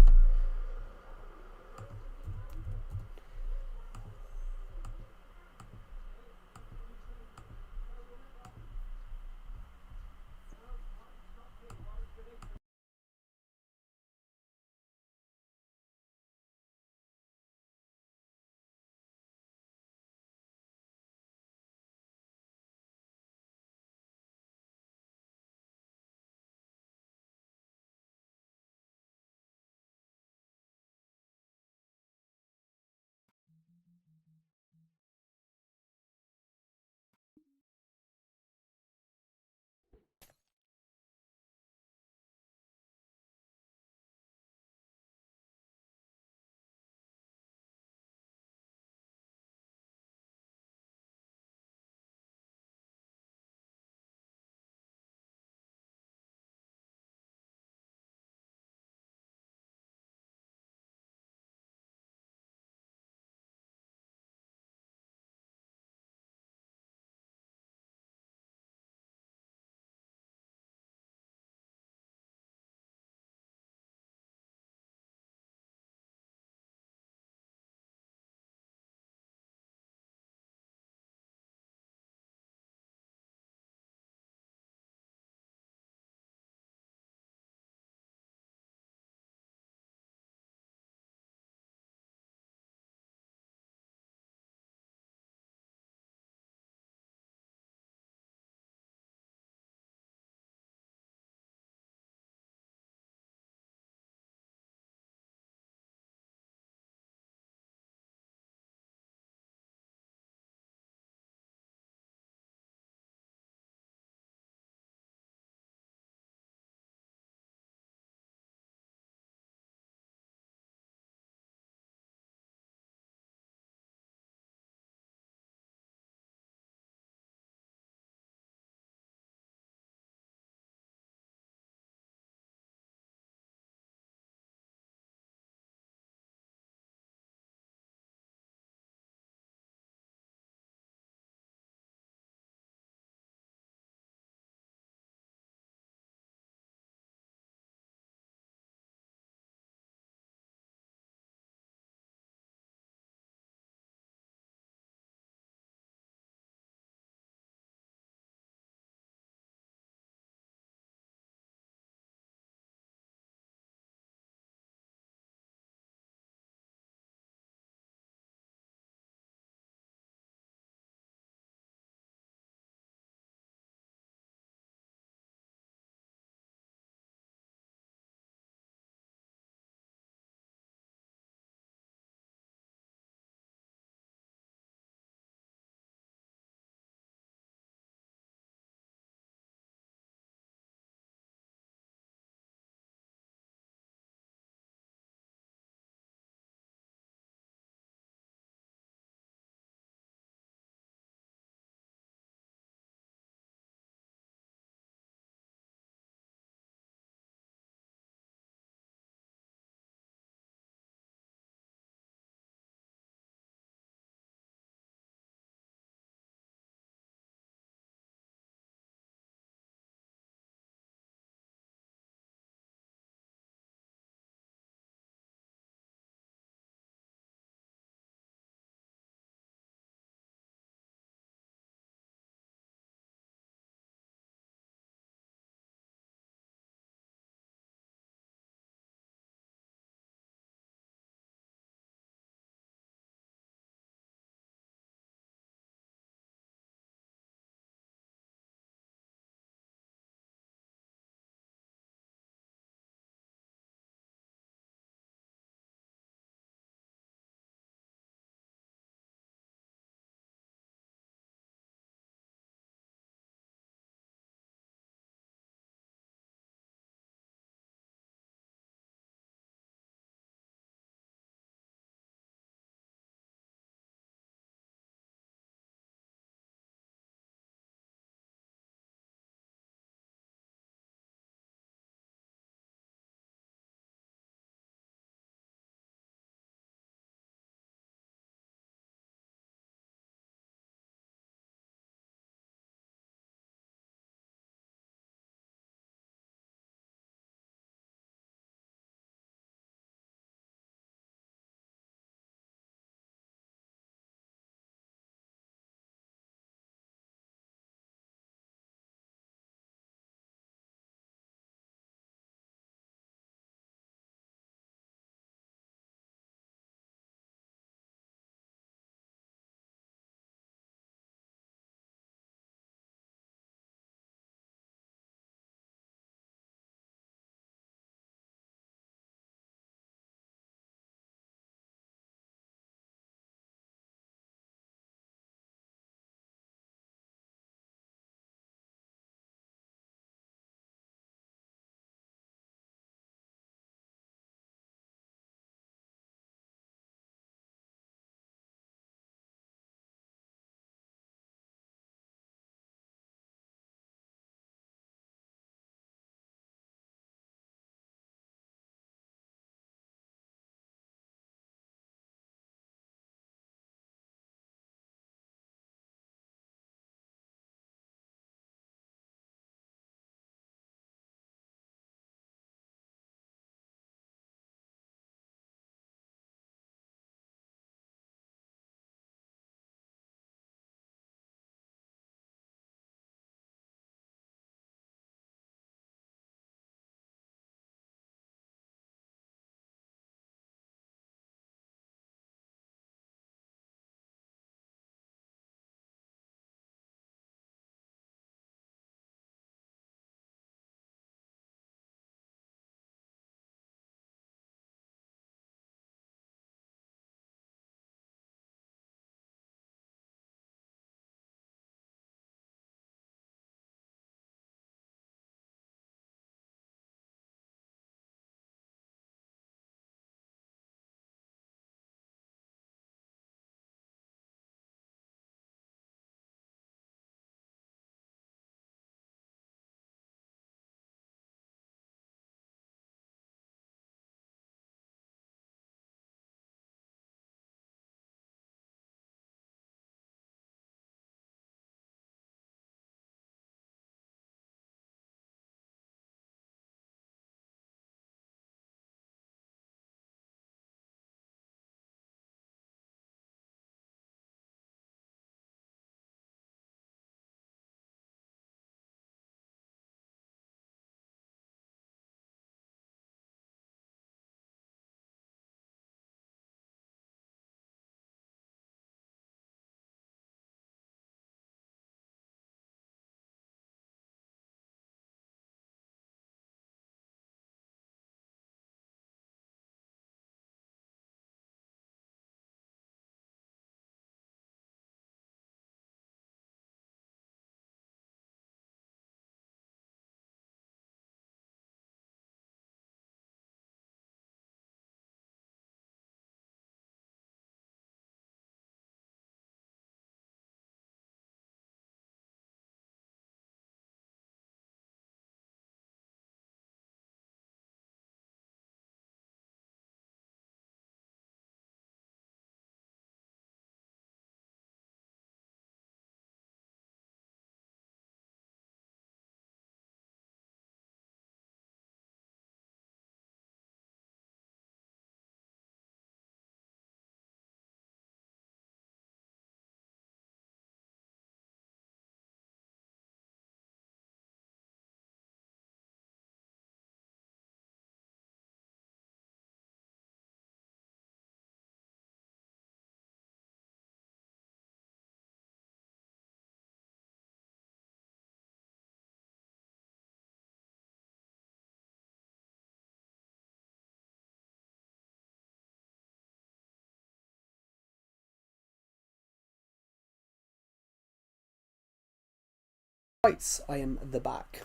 S1: Right, I am the back.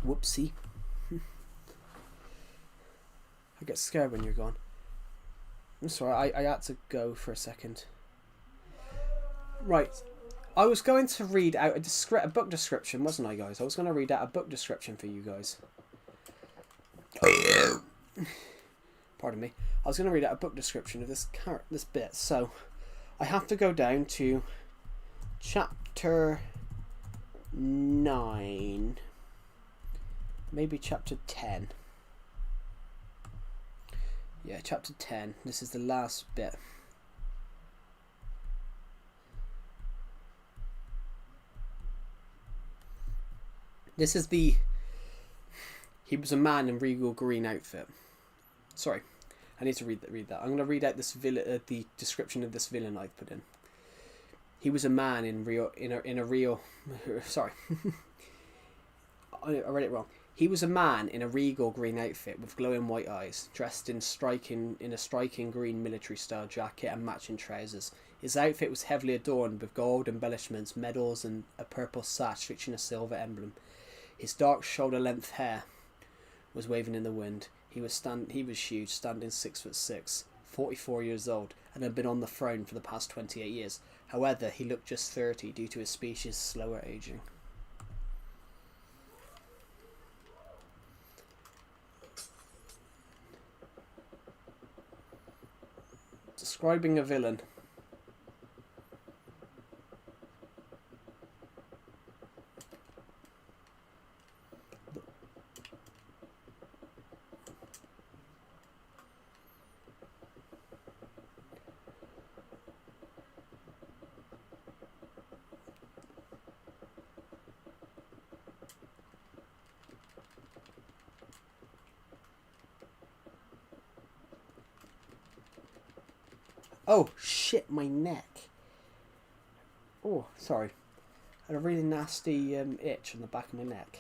S1: Whoopsie. I get scared when you're gone. I'm sorry, I had to go for a second. Right. I was going to read out a book description, wasn't I, guys? I was going to read out a book description for you guys. Pardon me. I was going to read out a book description of this bit. So, I have to go down to chapter 9. Maybe chapter 10. Yeah, chapter 10. This is the last bit. This is the... He was a man in regal green outfit. Sorry, I need to read that. I'm going to read out this the description of this villain I've put in. He was a man in a real... Sorry. I read it wrong. He was a man in a regal green outfit with glowing white eyes, dressed in a striking green military-style jacket and matching trousers. His outfit was heavily adorned with gold embellishments, medals, and a purple sash featuring a silver emblem. His dark shoulder-length hair was waving in the wind. He was huge, standing 6'6", 44 years old, and had been on the throne for the past 28 years. However, he looked just 30 due to his species' slower aging. Describing a villain. Oh, shit, my neck. Oh, sorry. I had a really nasty itch on the back of my neck.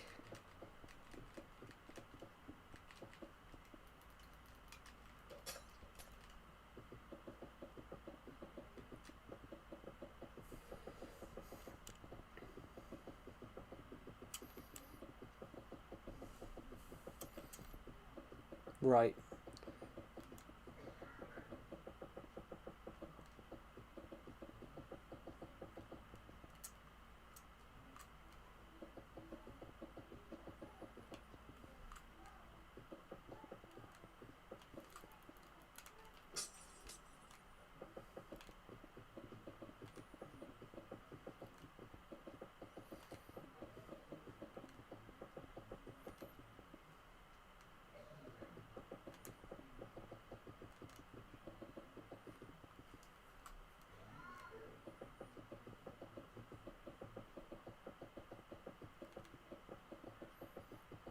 S1: Right.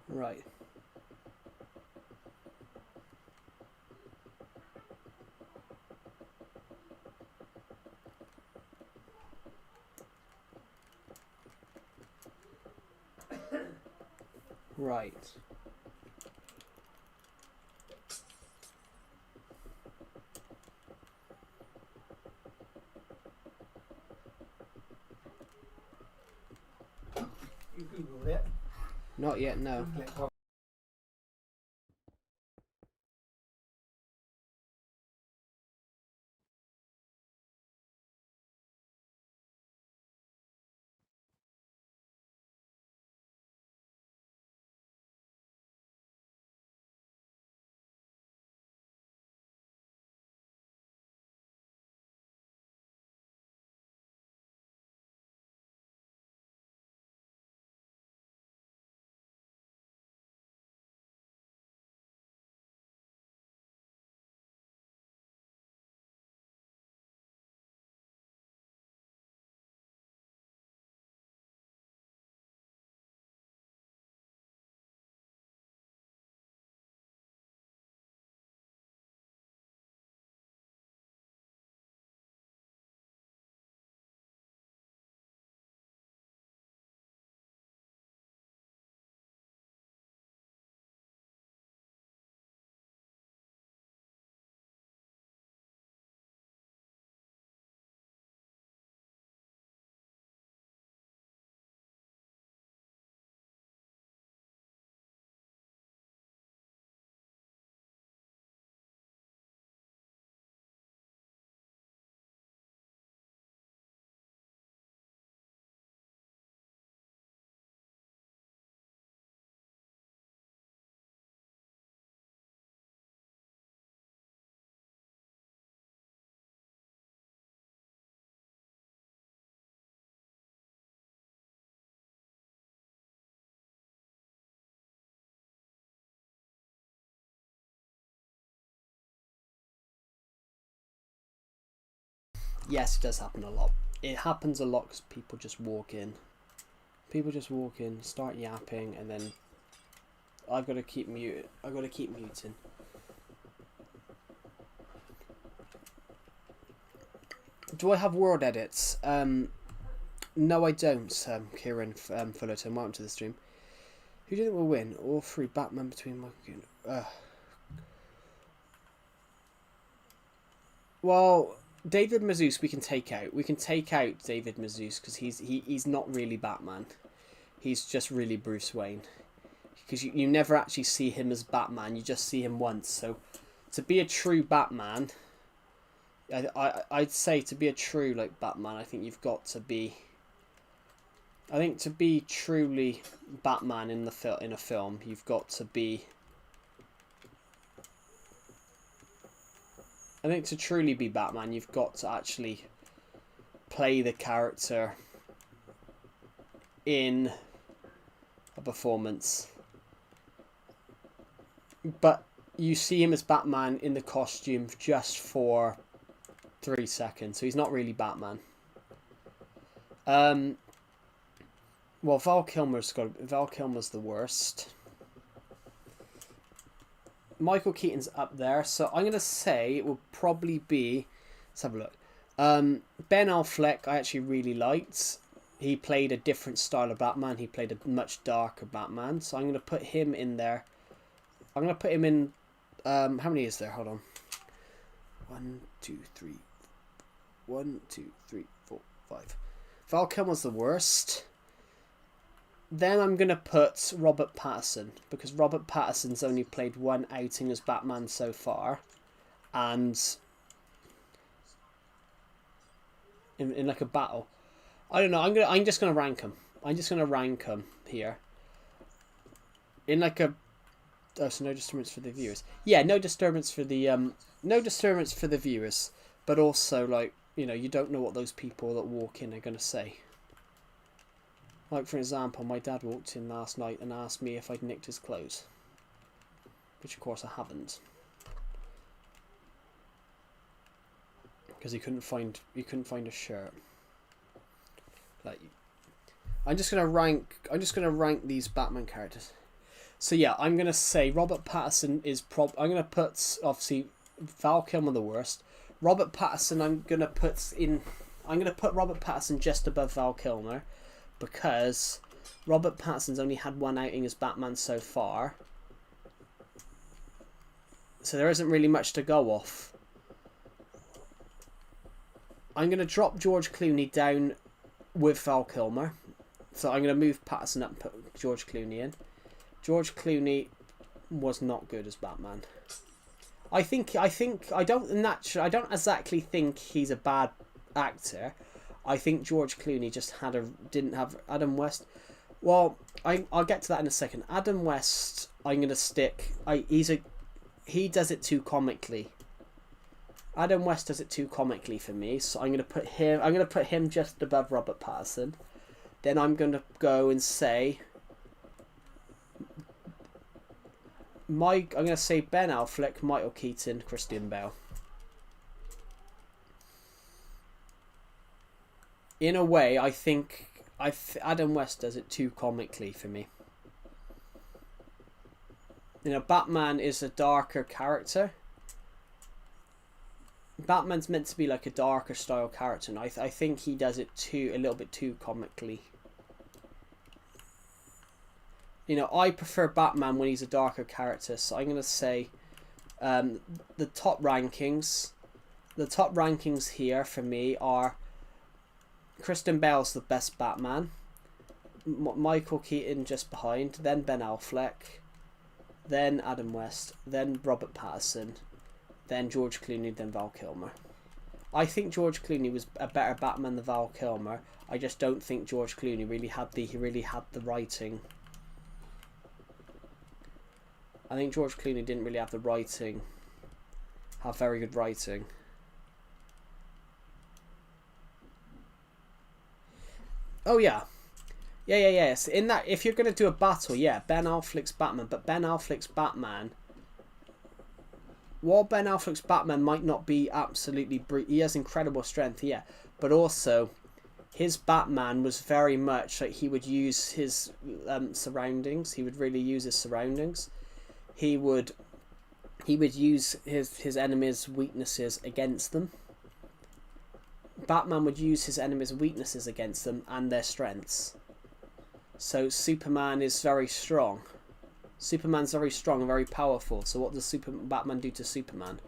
S1: Right. Right.
S2: You Googled it?
S1: Not yet, no.
S2: Google it.
S1: Yes, it does happen a lot. It happens a lot because people just walk in. People just walk in, start yapping, and then I've got to keep muted. I've got to keep muting. Do I have word edits? No, I don't. Kieran Fullerton, welcome to the stream. Who do you think will win? All three Batman between Michael. Well, David Mazouz we can take out. We can take out David Mazouz because he's not really Batman. He's just really Bruce Wayne. Because you never actually see him as Batman. You just see him once. So to be a true Batman, I'd say to be a true Batman, I think you've got to be. I think to be truly Batman in a film, you've got to be. I think to truly be Batman, you've got to actually play the character in a performance. But you see him as Batman in the costume just for 3 seconds, so he's not really Batman. Well, Val Kilmer's the worst. Michael Keaton's up there, so I'm gonna say it will probably be. Let's have a look. Ben Affleck, I actually really liked. He played a different style of Batman. He played a much darker Batman, so I'm gonna put him in there. I'm gonna put him in. How many is there? Hold on. 1, 2, 3. 1, 2, 3, 4, 5. Val Kilmer's the worst. Then I'm going to put Robert Pattinson, because Robert Pattinson's only played one outing as Batman so far. And in like a battle. I don't know, I'm just going to rank him. I'm just going to rank him here. In like a... Oh, so no disturbance for the viewers. Yeah, no disturbance for the viewers. But also, you don't know what those people that walk in are going to say. Like, for example, my dad walked in last night and asked me if I'd nicked his clothes. Which, of course, I haven't. Because he couldn't find a shirt. I'm just gonna rank these Batman characters. So yeah, I'm gonna say Robert Pattinson is I'm gonna put, obviously, Val Kilmer the worst. Robert Pattinson I'm gonna put Robert Pattinson just above Val Kilmer. Because Robert Pattinson's only had one outing as Batman so far. So there isn't really much to go off. I'm going to drop George Clooney down with Val Kilmer. So I'm going to move Pattinson up and put George Clooney in. George Clooney was not good as Batman. I don't exactly think he's a bad actor. I think George Clooney just didn't have Adam West. Well, I'll get to that in a second. Adam West, I'm gonna stick. He does it too comically. Adam West does it too comically for me, so I'm gonna put him just above Robert Pattinson. Then I'm gonna go and say I'm gonna say Ben Affleck, Michael Keaton, Christian Bale. In a way, I think Adam West does it too comically for me. Batman is a darker character. Batman's meant to be like a darker style character, and I think he does it a little bit too comically. I prefer Batman when he's a darker character, so I'm going to say the top rankings. The top rankings here for me are Christian Bale's the best Batman, Michael Keaton just behind, then Ben Affleck, then Adam West, then Robert Pattinson, then George Clooney, then Val Kilmer. I think George Clooney was a better Batman than Val Kilmer. I just don't think George Clooney really had the writing. I think George Clooney didn't really have very good writing. Oh yeah. Yes. In that, if you're going to do a battle, yeah, Ben Affleck's Batman, but Ben Affleck's Batman while Ben Affleck's Batman might not be absolutely he has incredible strength, yeah, but also his Batman was very much like he would use his surroundings. He would really use his surroundings. He would use his enemies' weaknesses against them. Batman would use his enemies' weaknesses against them and their strengths. So Superman is very strong. Superman's very strong and very powerful. So what does Batman do to Superman?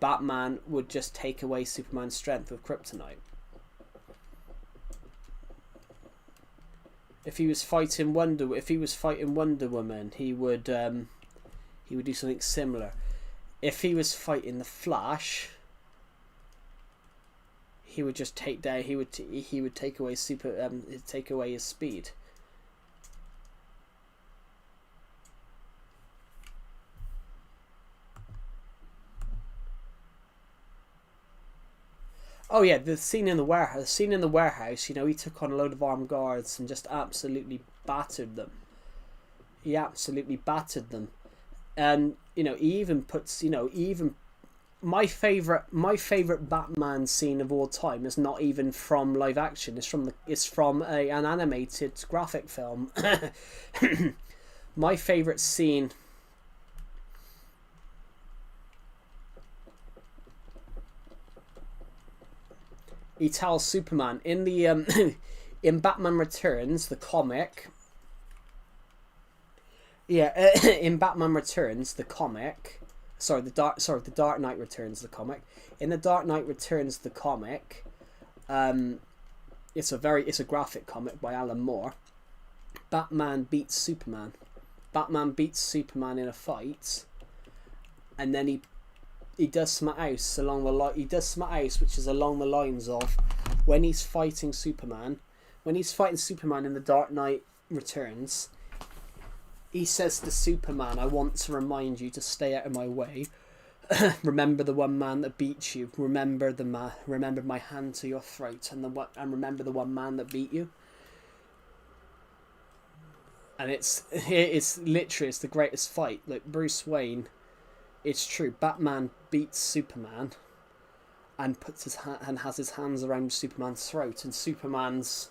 S1: Batman would just take away Superman's strength with kryptonite. If he was fighting Wonder Woman, he would do something similar. If he was fighting the Flash, he would just take down. He would take away take away his speed. Oh yeah, the scene in the warehouse. You know, he took on a load of armed guards and just absolutely battered them. He absolutely battered them, and you know, he even puts. You know, even my favorite Batman scene of all time is not even from live action. It's from an animated graphic film. My favorite scene. He tells Superman in the in Batman Returns, the comic. Yeah, in Batman Returns, the comic. The Dark Knight Returns, the comic. In the Dark Knight Returns, the comic. It's a graphic comic by Alan Moore. Batman beats Superman. Batman beats Superman in a fight, and then he does something else along the line. He does something else which is along the lines of when he's fighting Superman. When he's fighting Superman in the Dark Knight Returns, he says to Superman, "I want to remind you to stay out of my way. Remember the one man that beat you. Remember my hand to your throat, and remember the one man that beat you." And it's literally the greatest fight. Like Bruce Wayne. It's true. Batman beats Superman, and has his hands around Superman's throat, and Superman's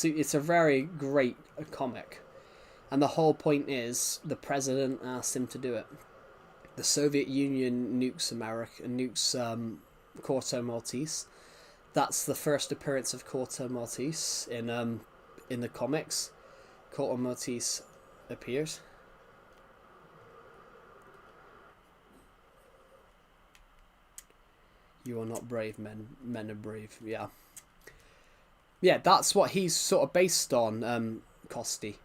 S1: it's a very great comic, and the whole point is the president asked him to do it. The Soviet Union nukes America, nukes Corto Maltese. That's the first appearance of Corto Maltese in the comics. Corto Maltese appears. You are not brave, men are brave. Yeah, that's what he's sort of based on, Costi.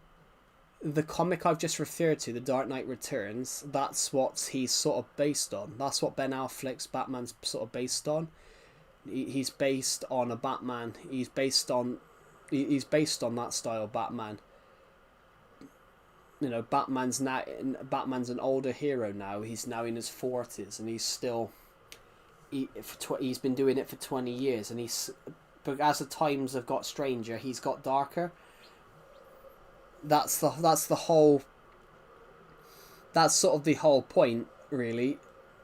S1: The comic I've just referred to, The Dark Knight Returns, that's what he's sort of based on. That's what Ben Affleck's Batman's sort of based on. He's based on a Batman. He's based on that style Batman. You know, Batman's an older hero now. He's now in his 40s, and he's been doing it for 20 years, and but as the times have got stranger, he's got darker. That's sort of the whole point, really.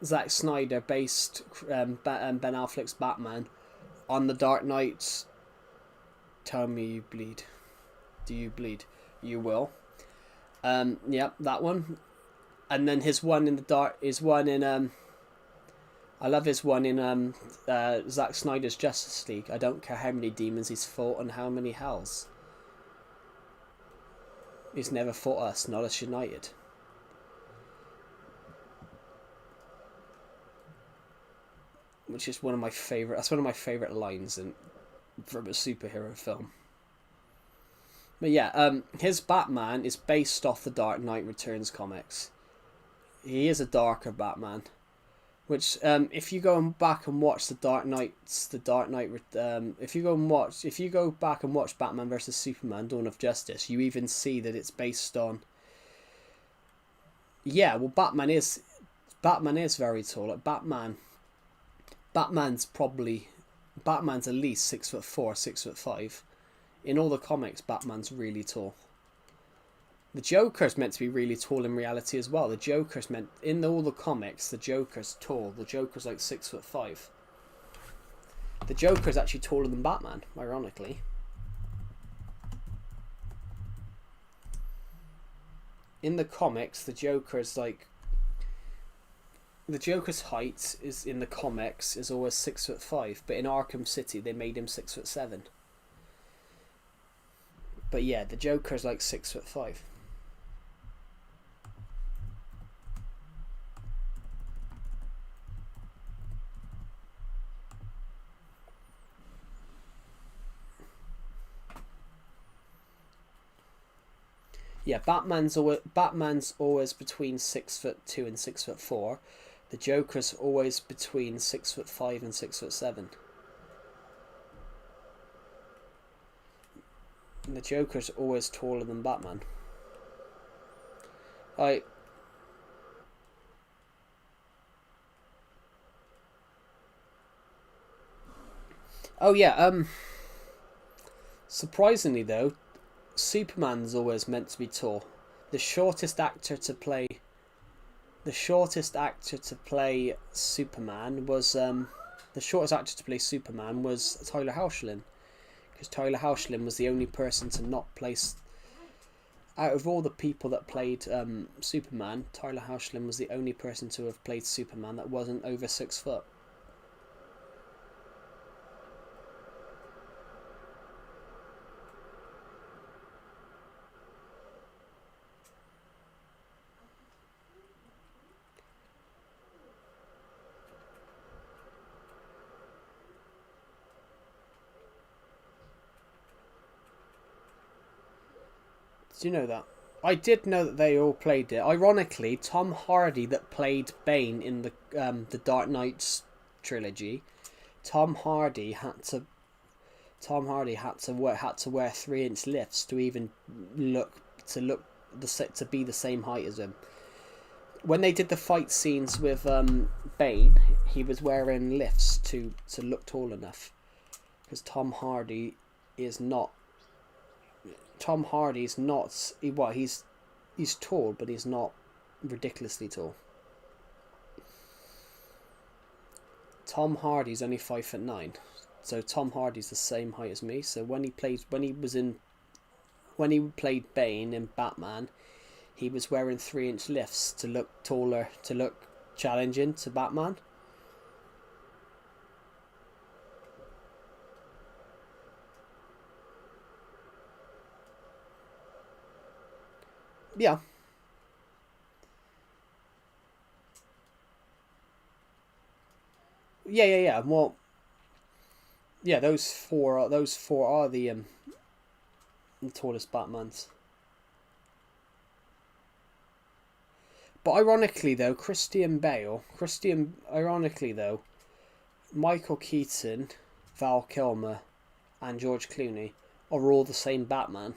S1: Zack Snyder based Ben Affleck's Batman on the Dark Knight. Tell me you bleed. Do you bleed? You will. Yep, that one. And then his one in the dark is one in I love his one in Zack Snyder's Justice League. I don't care how many demons he's fought and how many hells. He's never fought us, not us united. Which is one of my favourite. That's one of my favourite lines from a superhero film. But yeah, his Batman is based off the Dark Knight Returns comics. He is a darker Batman, which if you go back and watch if you go back and watch Batman vs Superman: Dawn of Justice, you even see that it's based on. Yeah, well, Batman is very tall. Like Batman's at least 6'4", 6'5". In all the comics, Batman's really tall. The Joker's meant to be really tall in reality as well. The Joker's meant, in all the comics, the Joker's tall. The Joker's like 6'5". The Joker's actually taller than Batman, ironically. In the comics, the Joker's like... The Joker's height is in the comics is always 6'5", but in Arkham City they made him 6'7". But yeah, the Joker's like 6'5". Yeah, Batman's always between 6'2" and 6'4". The Joker's always between 6'5" and 6'7". And the Joker's always taller than Batman. Oh yeah, surprisingly though, Superman's always meant to be tall. The shortest actor to play Superman was Tyler Hoechlin, because Tyler Hoechlin was the only person to not place. Out of all the people that played Superman, Tyler Hoechlin was the only person to have played Superman that wasn't over 6 foot. Did you know that? I did know that they all played it. Ironically, Tom Hardy that played Bane in the Dark Knight trilogy, Tom Hardy had to wear 3-inch lifts to even to be the same height as him. When they did the fight scenes with Bane, he was wearing lifts to look tall enough, because Tom Hardy's not. He's tall, but he's not ridiculously tall. Tom Hardy's only 5'9", so Tom Hardy's the same height as me. So when he played Bane in Batman, he was wearing 3-inch lifts to look taller, to look challenging to Batman. Yeah. Yeah. Well, yeah, those four are the tallest Batmans. But ironically though, Michael Keaton, Val Kilmer, and George Clooney are all the same Batman.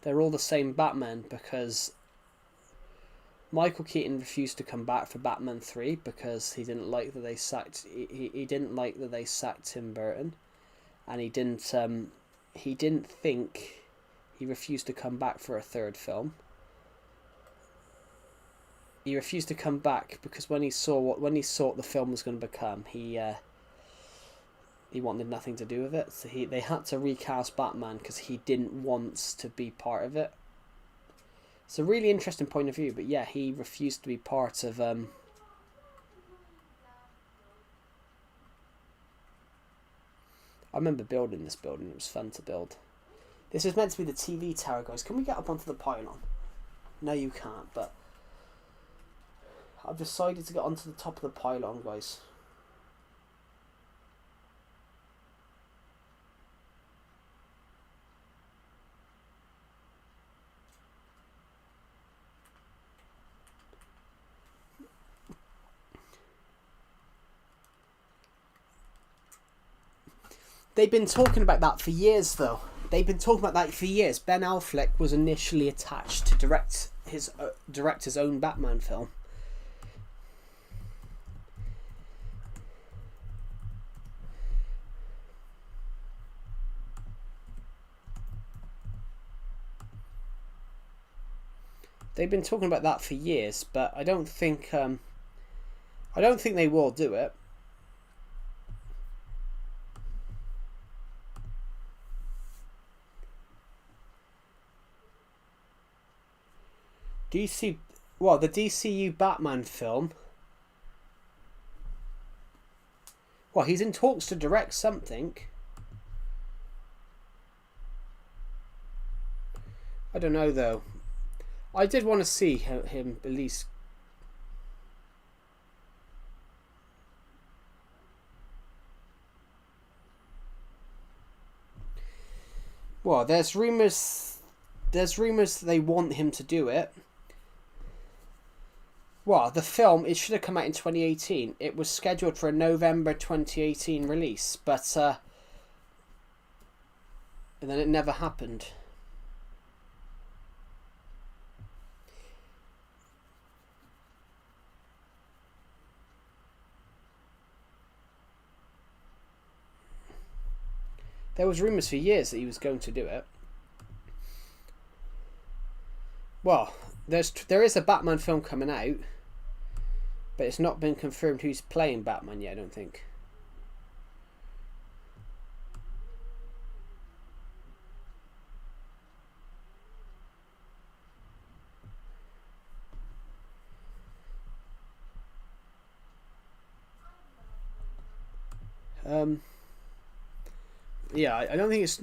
S1: They're all the same Batman because Michael Keaton refused to come back for Batman 3 because he didn't like that they sacked Tim Burton, and he refused to come back for a third film. He refused to come back because when he saw what the film was going to become, he wanted nothing to do with it. So they had to recast Batman because he didn't want to be part of it. It's a really interesting point of view, but yeah, he refused to be part of. I remember building this building. It was fun to build. This is meant to be the TV tower, guys. Can we get up onto the pylon? No, you can't, but I've decided to get onto the top of the pylon, guys. They've been talking about that for years, though. They've been talking about that for years. Ben Affleck was initially attached to direct his own Batman film. They've been talking about that for years, but I don't think they will do it. DC, well, the DCU Batman film. Well, he's in talks to direct something. I don't know though. I did want to see him at least. Well, there's rumours they want him to do it. Well, the film, it should have come out in 2018. It was scheduled for a November 2018 release, but and then it never happened. There was rumours for years that he was going to do it. Well, there is a Batman film coming out, but it's not been confirmed who's playing Batman yet, I don't think. Yeah, I don't think it's...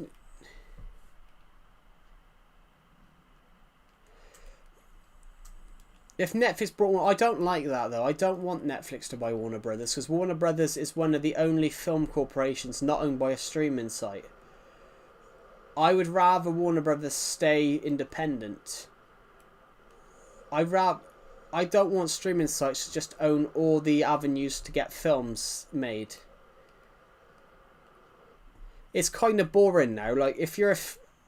S1: If Netflix brought one... I don't like that, though. I don't want Netflix to buy Warner Brothers, because Warner Brothers is one of the only film corporations not owned by a streaming site. I would rather Warner Brothers stay independent. I don't want streaming sites to just own all the avenues to get films made. It's kind of boring now. Like, if you're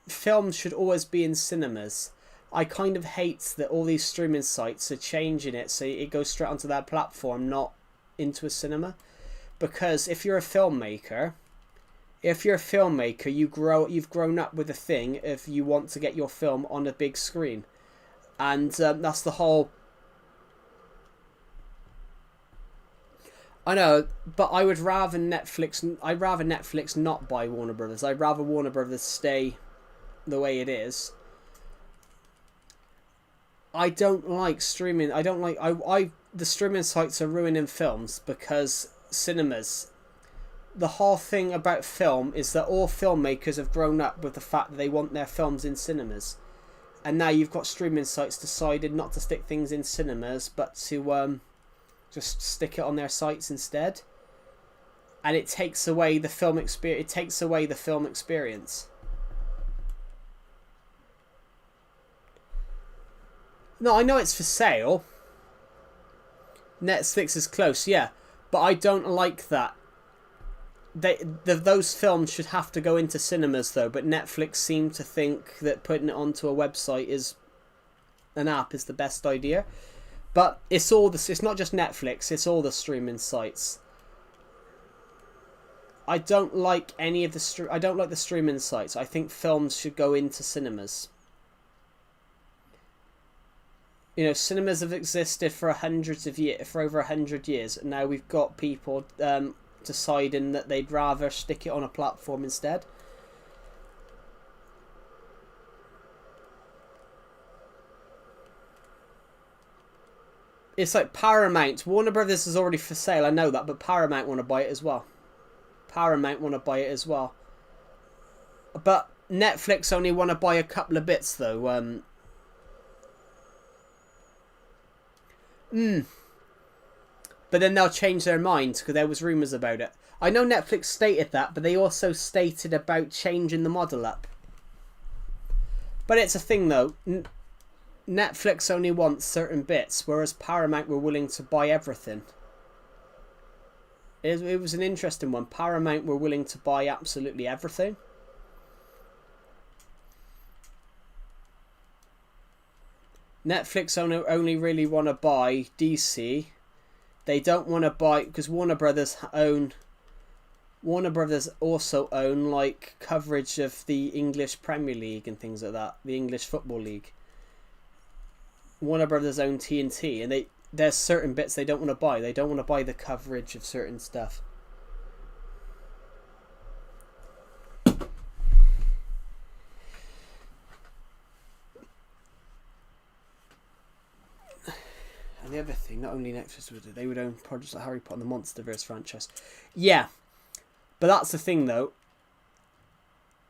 S1: films should always be in cinemas. I kind of hate that all these streaming sites are changing it so it goes straight onto their platform, not into a cinema. Because if you're a filmmaker, you've grown up with a thing if you want to get your film on a big screen, and that's the whole. I know, but I'd rather Netflix not buy Warner Brothers. I'd rather Warner Brothers stay the way it is. I don't like streaming. I don't like the streaming sites are ruining films because cinemas. The whole thing about film is that all filmmakers have grown up with the fact that they want their films in cinemas, and now you've got streaming sites decided not to stick things in cinemas but to just stick it on their sites instead, and it takes away the film experience. No, I know it's for sale. Netflix is close, yeah, but I don't like that. Those films should have to go into cinemas though, but Netflix seem to think that putting it onto a website an app is the best idea. But it's not just Netflix, it's all the streaming sites. I don't like the streaming sites. I think films should go into cinemas. You know, cinemas have existed for over 100 years, and now we've got people deciding that they'd rather stick it on a platform instead. It's like Paramount. Warner Brothers is already for sale, I know that, but Paramount want to buy it as well. But Netflix only want to buy a couple of bits, though. But then they'll change their minds because there was rumours about it. I know Netflix stated that, but they also stated about changing the model up. But it's a thing, though. Netflix only wants certain bits, whereas Paramount were willing to buy everything. It was an interesting one. Paramount were willing to buy absolutely everything. Netflix only really want to buy DC. They don't want to buy because Warner Brothers also own like coverage of the English Premier League and things like that, the English Football League. Warner Brothers own TNT, and there's certain bits they don't want to buy. They don't want to buy the coverage of certain stuff. And the other thing, not only Netflix would they would own projects like Harry Potter and the MonsterVerse franchise. Yeah, but that's the thing though.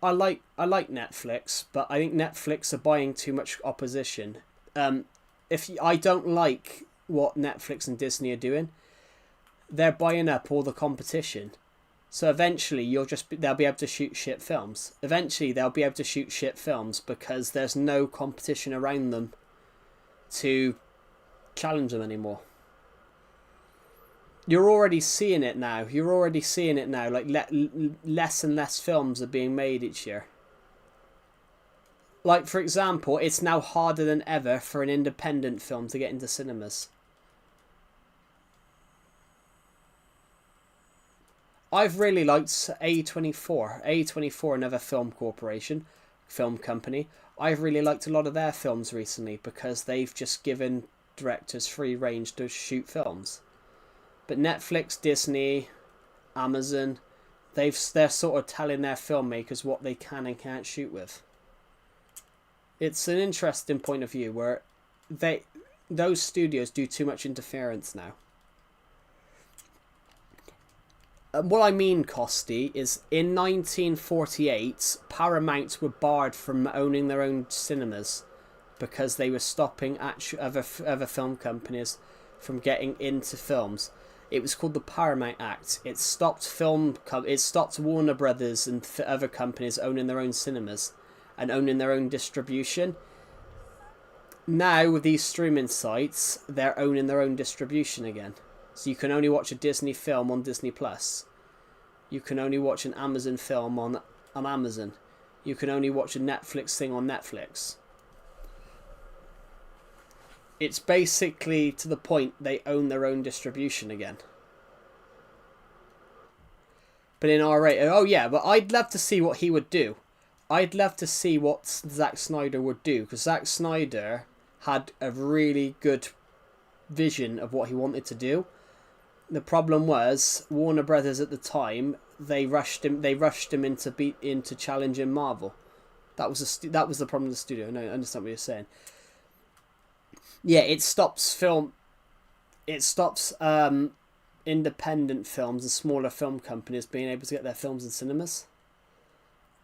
S1: I like Netflix, but I think Netflix are buying too much opposition. I don't like what Netflix and Disney are doing. They're buying up all the competition. So eventually they'll be able to shoot shit films. Eventually they'll be able to shoot shit films because there's no competition around them to challenge them anymore. You're already seeing it now. Like less and less films are being made each year. Like, for example, it's now harder than ever for an independent film to get into cinemas. I've really liked A24. A24, another film company. I've really liked a lot of their films recently because they've just given directors free range to shoot films. But Netflix, Disney, Amazon, they're sort of telling their filmmakers what they can and can't shoot with. It's an interesting point of view where those studios do too much interference now. What I mean, Costy, is in 1948, Paramount were barred from owning their own cinemas because they were stopping other film companies from getting into films. It was called the Paramount Act. It stopped Warner Brothers and other companies owning their own cinemas and owning their own distribution. Now, with these streaming sites, they're owning their own distribution again. So you can only watch a Disney film on Disney Plus. You can only watch an Amazon film on Amazon. You can only watch a Netflix thing on Netflix. It's basically to the point they own their own distribution again. But in R-rated, but I'd love to see what he would do. I'd love to see what Zack Snyder would do, because Zack Snyder had a really good vision of what he wanted to do. The problem was Warner Brothers at the time, they rushed him into challenging Marvel. That was the problem with the studio. No, I understand what you're saying. Yeah, it stops independent films and smaller film companies being able to get their films in cinemas.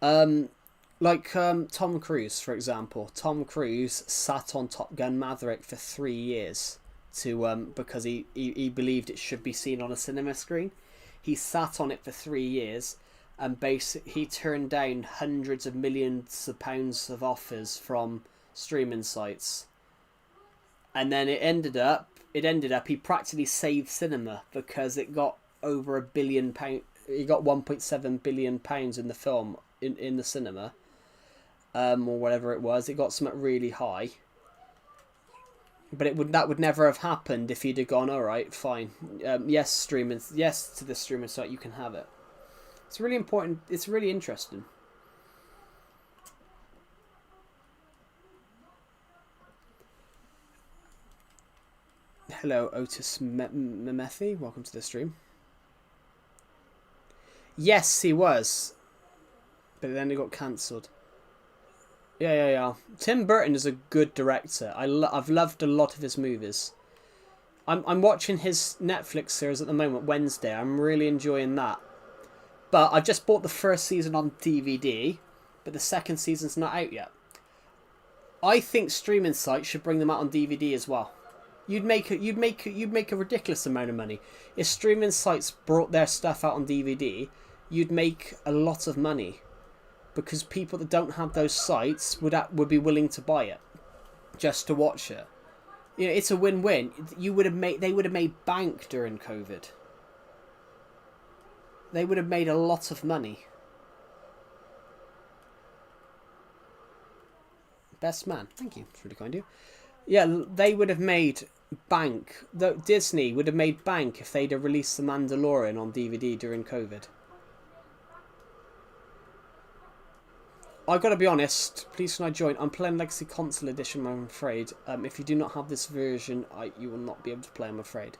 S1: Like Tom Cruise, for example. Tom Cruise sat on Top Gun Maverick for 3 years because he believed it should be seen on a cinema screen. He sat on it for 3 years and he turned down hundreds of millions of pounds of offers from streaming sites. And then it ended up he practically saved cinema because it got over £1 billion. He got £1.7 billion in the film in the cinema, or whatever it was. It got something really high. But that would never have happened if he'd have gone, all right, fine, yes to the streaming site, you can have it. It's really important. It's really interesting. Hello, Otis Memethi. Welcome to the stream. Yes, he was. But then it got cancelled. Yeah. Tim Burton is a good director. I've loved a lot of his movies. I'm watching his Netflix series at the moment, Wednesday. I'm really enjoying that. But I just bought the first season on DVD, but the second season's not out yet. I think streaming sites should bring them out on DVD as well. You'd make a ridiculous amount of money if streaming sites brought their stuff out on DVD. You'd make a lot of money because people that don't have those sites would be willing to buy it just to watch it. You know, it's a win-win. They would have made bank during COVID. They would have made a lot of money. Best man, thank you. It's really kind of you. Yeah, they would have made bank. Disney would have made bank if they'd have released The Mandalorian on DVD during COVID. I gotta be honest. Please can I join? I'm playing Legacy Console Edition. I'm afraid. If you do not have this version, you will not be able to play. I'm afraid.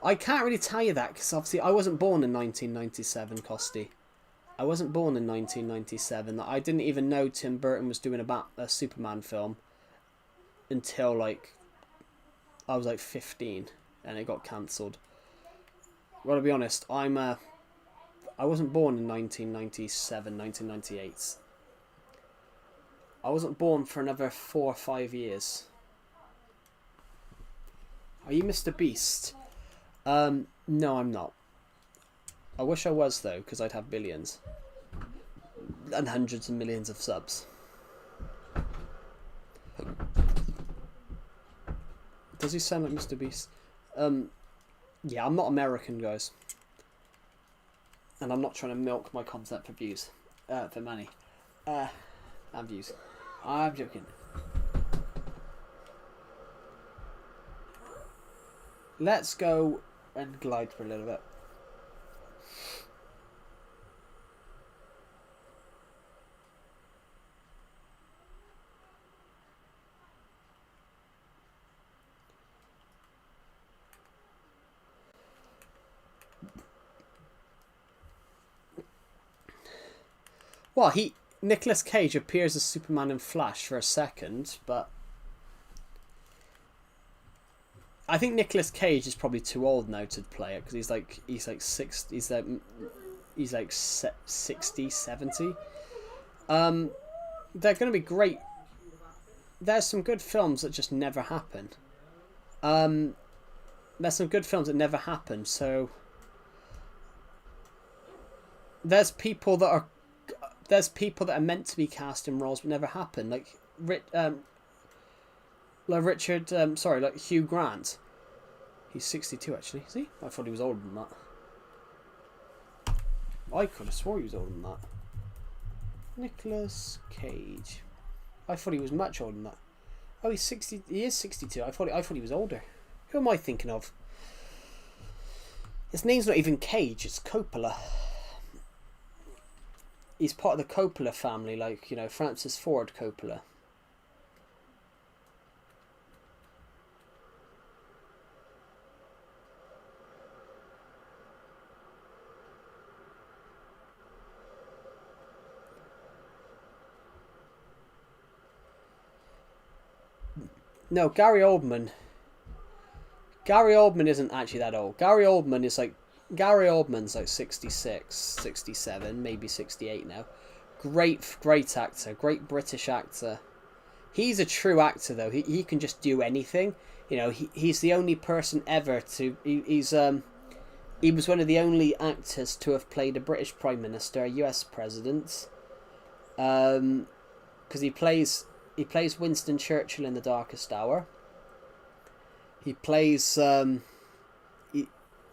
S1: I can't really tell you that because obviously I wasn't born in 1997, Costy. I wasn't born in 1997. I didn't even know Tim Burton was doing a Superman film until like I was like 15 and it got cancelled. Well, to be honest, I wasn't born in 1997, 1998. I wasn't born for another 4 or 5 years. Are you Mr. Beast? No, I'm not. I wish I was, though, because I'd have billions. And hundreds of millions of subs. Does he sound like Mr. Beast? Yeah, I'm not American, guys. And I'm not trying to milk my content for views. For money. And views. I'm joking. Let's go and glide for a little bit. Well, Nicolas Cage appears as Superman in Flash for a second, but I think Nicolas Cage is probably too old now to play it because he's like 60, he's like 60, 70. They're going to be great. There's some good films that just never happen. There's some good films that never happen. So there's people that are meant to be cast in roles but never happen. Like Hugh Grant. He's 62 actually. Is he? I thought he was older than that. I could have swore he was older than that. Nicolas Cage. I thought he was much older than that. Oh, he's 60. He is 62. I thought he was older. Who am I thinking of? His name's not even Cage. It's Coppola. He's part of the Coppola family, like, you know, Francis Ford Coppola. No, Gary Oldman. Gary Oldman isn't actually that old. Gary Oldman's like 66, 67, maybe 68 now. Great actor. Great British actor. He's a true actor, though. He can just do anything. You know, he's the only person ever to... He was one of the only actors to have played a British Prime Minister, a US President. Because he plays Winston Churchill in The Darkest Hour. He plays...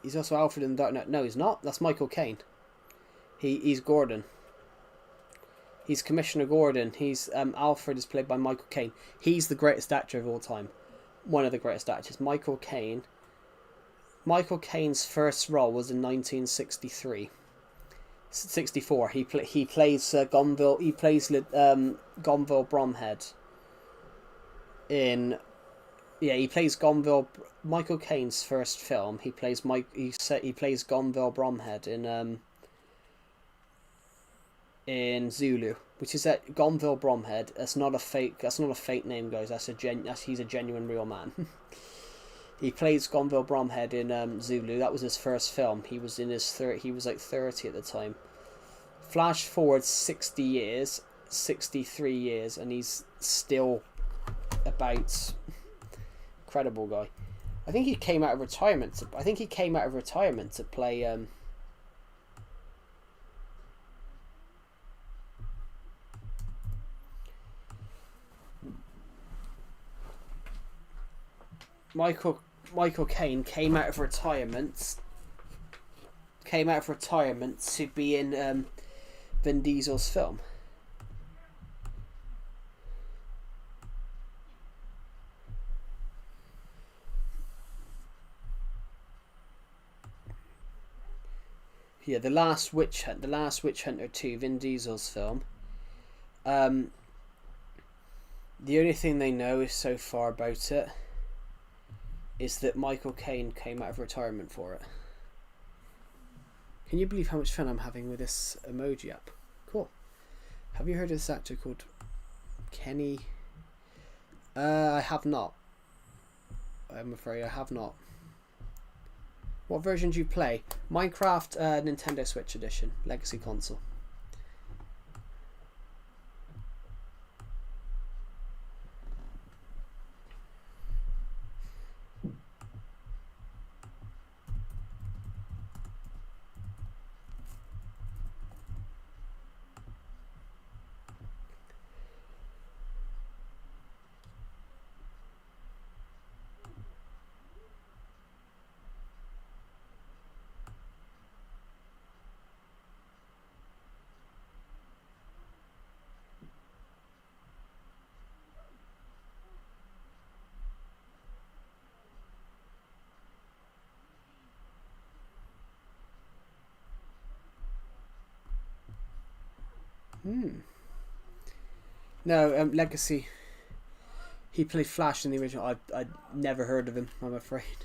S1: He's also Alfred in the Dark Knight. No, he's not. That's Michael Caine. He's Gordon. He's Commissioner Gordon. Alfred is played by Michael Caine. He's the greatest actor of all time. One of the greatest actors. Michael Caine. Michael Caine's first role was in 1963. 64. He plays Gonville. He plays Gonville Bromhead. He plays Gonville. Michael Caine's first film. He plays Gonville Bromhead in Zulu, which is that Gonville Bromhead. That's not a fake name, guys. He's a genuine real man. He plays Gonville Bromhead in Zulu. That was his first film. He was he was like 30 at the time. Flash forward 60 years, 63 years, and he's still about. Incredible guy. I think he came out of retirement to play. Michael Caine came out of retirement. To be in Vin Diesel's film. Yeah, The Last Witch Hunter 2, Vin Diesel's film. The only thing they know is so far about it is that Michael Caine came out of retirement for it. Can you believe how much fun I'm having with this emoji app? Cool. Have you heard of this actor called Kenny? I have not. I'm afraid I have not. What version do you play? Minecraft Nintendo Switch Edition, Legacy Console. No, Legacy. He played Flash in the original. I'd never heard of him, I'm afraid.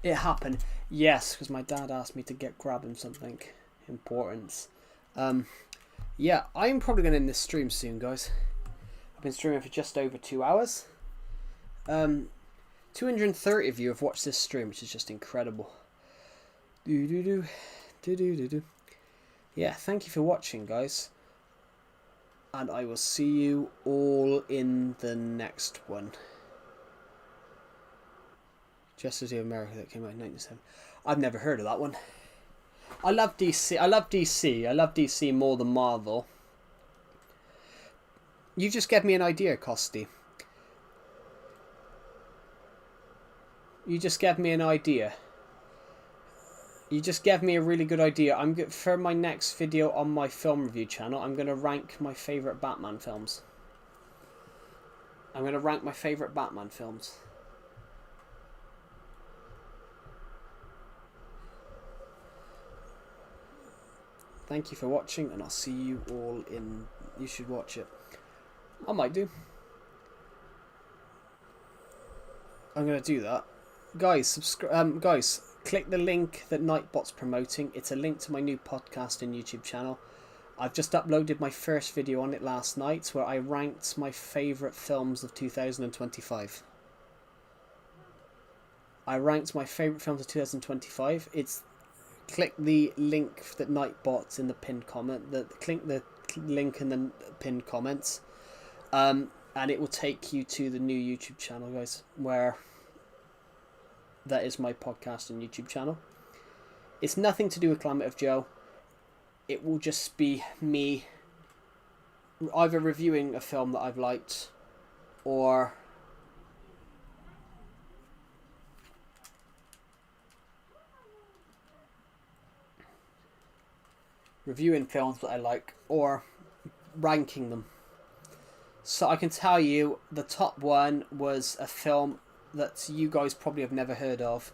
S1: It happened. Yes, because my dad asked me to grab him something important. Yeah, I'm probably going to end this stream soon, guys. I've been streaming for just over 2 hours. 230 of you have watched this stream, which is just incredible. Yeah, thank you for watching, guys. And I will see you all in the next one. Justice of America that came out in 1997. I've never heard of that one. I love DC. I love DC more than Marvel. You just gave me an idea, Costi. You just gave me an idea. You just gave me a really good idea. For my next video on my film review channel, I'm going to rank my favourite Batman films. Thank you for watching, and I'll see you all in... You should watch it. I might do. I'm going to do that. Guys, subscribe. Guys, click the link that Nightbot's promoting. It's a link to my new podcast and YouTube channel. I've just uploaded my first video on it last night, where I ranked my favourite films of 2025. I ranked my favourite films of 2025. Click the link that Nightbot's in the pinned comment. Click the link in the pinned comments, and it will take you to the new YouTube channel, guys, where that is my podcast and YouTube channel. It's nothing to do with Climate of Joe. It will just be me either reviewing a film that I've liked, or reviewing films that I like, or ranking them. So I can tell you the top one was a film that you guys probably have never heard of,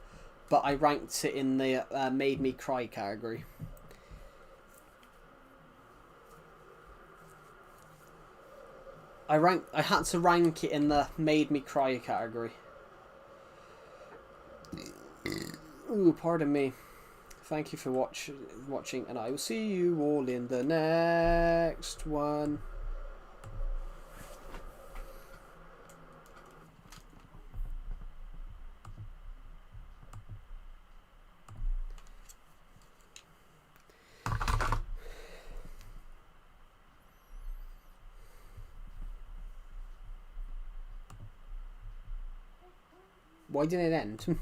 S1: but I ranked it in the made me cry category. I had to rank it in the made me cry category. Ooh, pardon me. Thank you for watching, and I will see you all in the next one. Why didn't it end?